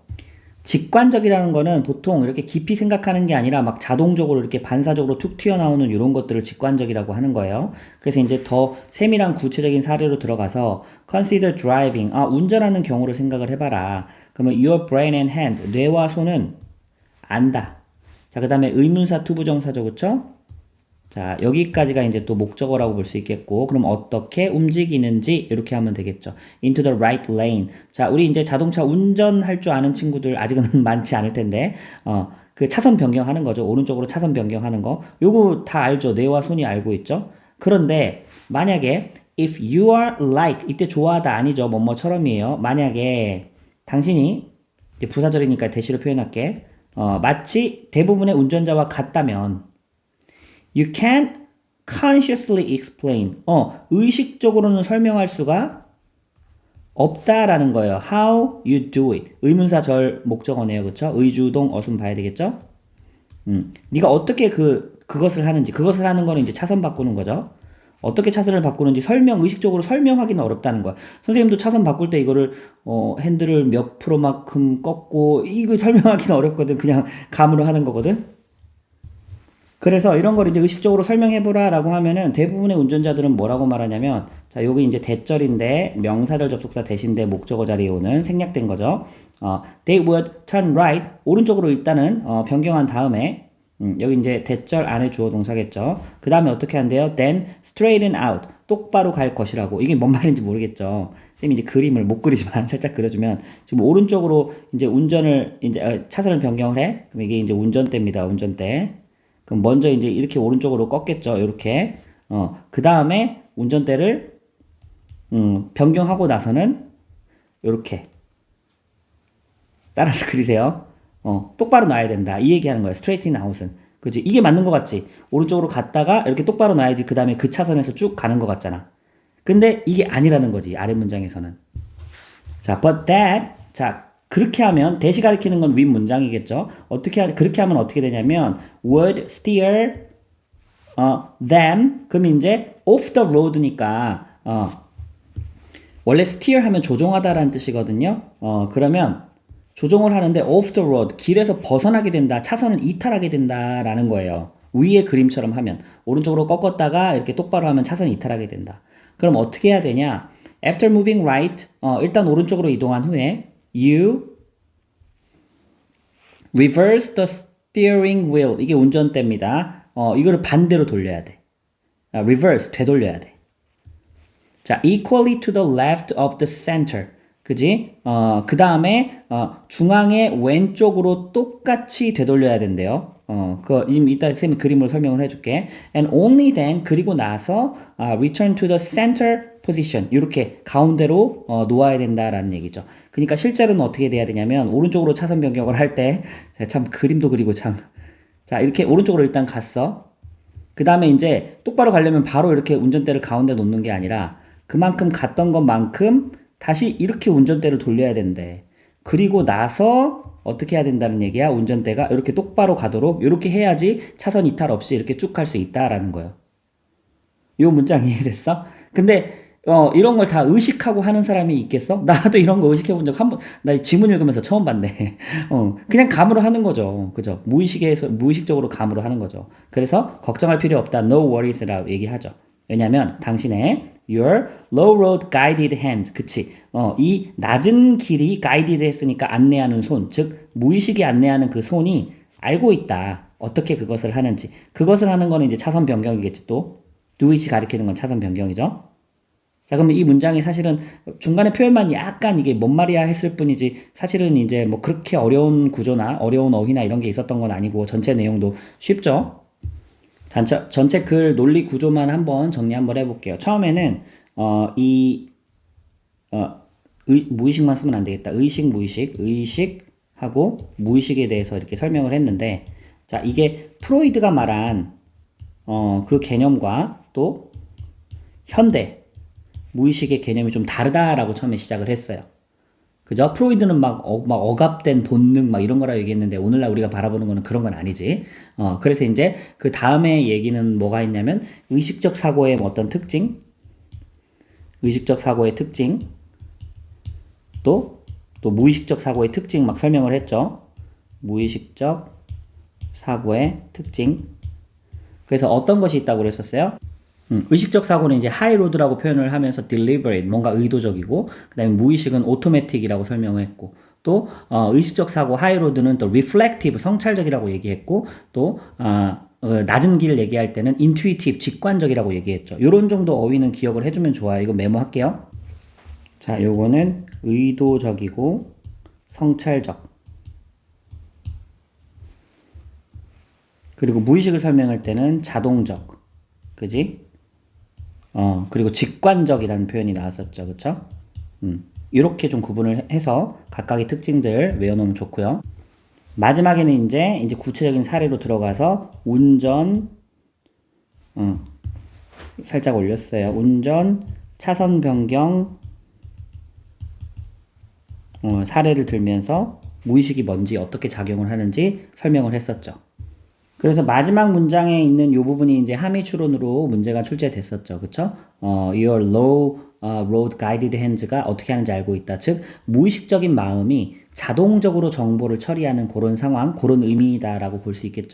직관적이라는 거는 보통 이렇게 깊이 생각하는 게 아니라 막 자동적으로 이렇게 반사적으로 툭 튀어나오는 이런 것들을 직관적이라고 하는 거예요. 그래서 이제 더 세밀한 구체적인 사례로 들어가서 consider driving, 운전하는 경우를 생각을 해봐라. 그러면 your brain and hand, 뇌와 손은 안다. 자, 그 다음에 의문사 투부정사죠, 그쵸? 자, 여기까지가 이제 또 목적어라고 볼 수 있겠고, 그럼 어떻게 움직이는지 이렇게 하면 되겠죠. into the right lane. 자, 우리 이제 자동차 운전할 줄 아는 친구들 아직은 많지 않을 텐데, 그 차선 변경하는 거죠. 오른쪽으로 차선 변경하는 거. 요거 다 알죠. 뇌와 손이 알고 있죠. 그런데 만약에 if you are like, 이때 좋아하다 아니죠. 뭐뭐처럼이에요. 만약에 당신이, 이제 부사절이니까 대시로 표현할게. 마치 대부분의 운전자와 같다면 you can't consciously explain. 의식적으로는 설명할 수가 없다라는 거예요. How you do it. 의문사 절 목적어네요. 그쵸? 의주동 어순 봐야 되겠죠? 네가 어떻게 그것을 하는지. 그것을 하는 거는 이제 차선 바꾸는 거죠. 어떻게 차선을 바꾸는지 의식적으로 설명하기는 어렵다는 거야. 선생님도 차선 바꿀 때 이거를, 핸들을 몇 프로만큼 꺾고, 이거 설명하기는 어렵거든. 그냥 감으로 하는 거거든. 그래서 이런 걸 이제 의식적으로 설명해보라 라고 하면은 대부분의 운전자들은 뭐라고 말하냐면, 자, 여기 이제 대절인데 명사절 접속사 대신데 목적어 자리에 오는 생략된 거죠. They would turn right. 오른쪽으로 일단은, 변경한 다음에, 여기 이제 대절 안에 주어 동사겠죠. 그 다음에 어떻게 한대요? Then straighten out. 똑바로 갈 것이라고. 이게 뭔 말인지 모르겠죠. 쌤이 이제 그림을 못 그리지만 살짝 그려주면 지금 오른쪽으로 이제 차선을 변경을 해. 그럼 이게 이제 운전대입니다. 운전대. 그럼 먼저 이제 이렇게 오른쪽으로 꺾겠죠. 이렇게. 그 다음에 운전대를, 변경하고 나서는, 요렇게. 따라서 그리세요. 똑바로 놔야 된다. 이 얘기하는 거야. straighten out은. 그지? 이게 맞는 거 같지? 오른쪽으로 갔다가 이렇게 똑바로 놔야지 그 다음에 그 차선에서 쭉 가는 거 같잖아. 근데 이게 아니라는 거지. 아래 문장에서는. 자, but that. 자, 그렇게 하면 대시 가리키는 건 윗 문장이겠죠. 그렇게 하면 어떻게 되냐면 would steer them. 그럼 이제 off the road니까 원래 steer 하면 조종하다라는 뜻이거든요. 그러면 조종을 하는데 off the road, 길에서 벗어나게 된다, 차선을 이탈하게 된다라는 거예요. 위의 그림처럼 하면 오른쪽으로 꺾었다가 이렇게 똑바로 하면 차선을 이탈하게 된다. 그럼 어떻게 해야 되냐? After moving right, 일단 오른쪽으로 이동한 후에 you reverse the steering wheel. 이게 운전대입니다. 이거를 반대로 돌려야 돼. reverse, 되돌려야 돼. 자, equally to the left of the center. 그지? 그 다음에, 중앙의 왼쪽으로 똑같이 되돌려야 된대요. 이따 쌤이 그림으로 설명을 해줄게. And only then, 그리고 나서, return to the center position. 이렇게 가운데로, 놓아야 된다라는 얘기죠. 그러니까 실제로는 어떻게 돼야 되냐면, 오른쪽으로 차선 변경을 할 때, 참 그림도 그리고 참. 자, 이렇게 오른쪽으로 일단 갔어. 그 다음에 이제 똑바로 가려면 바로 이렇게 운전대를 가운데 놓는 게 아니라, 그만큼 갔던 것만큼 다시 이렇게 운전대를 돌려야 된대. 그리고 나서 어떻게 해야 된다는 얘기야? 운전대가 이렇게 똑바로 가도록 이렇게 해야지 차선 이탈 없이 이렇게 쭉 갈 수 있다라는 거예요. 이 문장 이해됐어? 근데 이런 걸 다 의식하고 하는 사람이 있겠어? 나도 이런 거 의식해 본 적 나 지문 읽으면서 처음 봤네. 그냥 감으로 하는 거죠. 그죠? 무의식적으로 감으로 하는 거죠. 그래서 걱정할 필요 없다. No worries라고 얘기하죠. 왜냐면 당신의 your low road guided hand. 그치? 이 낮은 길이 guided 했으니까 안내하는 손. 즉, 무의식이 안내하는 그 손이 알고 있다. 어떻게 그것을 하는지. 그것을 하는 거는 이제 차선 변경이겠지 또. do it이 가리키는 건 차선 변경이죠. 자, 그러면 이 문장이 사실은 중간에 표현만 약간 이게 뭔 말이야 했을 뿐이지 사실은 이제 뭐 그렇게 어려운 구조나 어려운 어휘나 이런 게 있었던 건 아니고 전체 내용도 쉽죠. 전체 글 논리 구조만 한번 정리 한번 해볼게요. 처음에는 무의식만 쓰면 안 되겠다. 의식하고 무의식에 대해서 이렇게 설명을 했는데, 자, 이게 프로이드가 말한 그 개념과 또 현대 무의식의 개념이 좀 다르다라고 처음에 시작을 했어요. 그죠? 프로이드는 막 억압된 본능 막 이런 거라고 얘기했는데 오늘날 우리가 바라보는 거는 그런 건 아니지. 그래서 이제 그 다음에 얘기는 뭐가 있냐면 의식적 사고의 어떤 특징, 또 무의식적 사고의 특징 막 설명을 했죠. 무의식적 사고의 특징. 그래서 어떤 것이 있다고 그랬었어요? 의식적 사고는 이제 하이로드라고 표현을 하면서 deliberate, 뭔가 의도적이고, 그 다음에 무의식은 automatic이라고 설명을 했고, 또 의식적 사고 하이로드는 또 reflective, 성찰적이라고 얘기했고, 또 낮은 길 얘기할 때는 intuitive, 직관적이라고 얘기했죠. 요런 정도 어휘는 기억을 해주면 좋아요. 이거 메모할게요. 자, 요거는 의도적이고 성찰적. 그리고 무의식을 설명할 때는 자동적. 그지? 그리고 직관적이라는 표현이 나왔었죠. 그쵸? 이렇게 좀 구분을 해서 각각의 특징들 외워놓으면 좋고요. 마지막에는 이제 구체적인 사례로 들어가서 운전, 살짝 올렸어요. 운전, 차선 변경, 사례를 들면서 무의식이 뭔지 어떻게 작용을 하는지 설명을 했었죠. 그래서 마지막 문장에 있는 이 부분이 이제 함의 추론으로 문제가 출제됐었죠. 그쵸? Your low road guided hands가 어떻게 하는지 알고 있다. 즉, 무의식적인 마음이 자동적으로 정보를 처리하는 그런 상황, 그런 의미다라고 볼 수 있겠죠.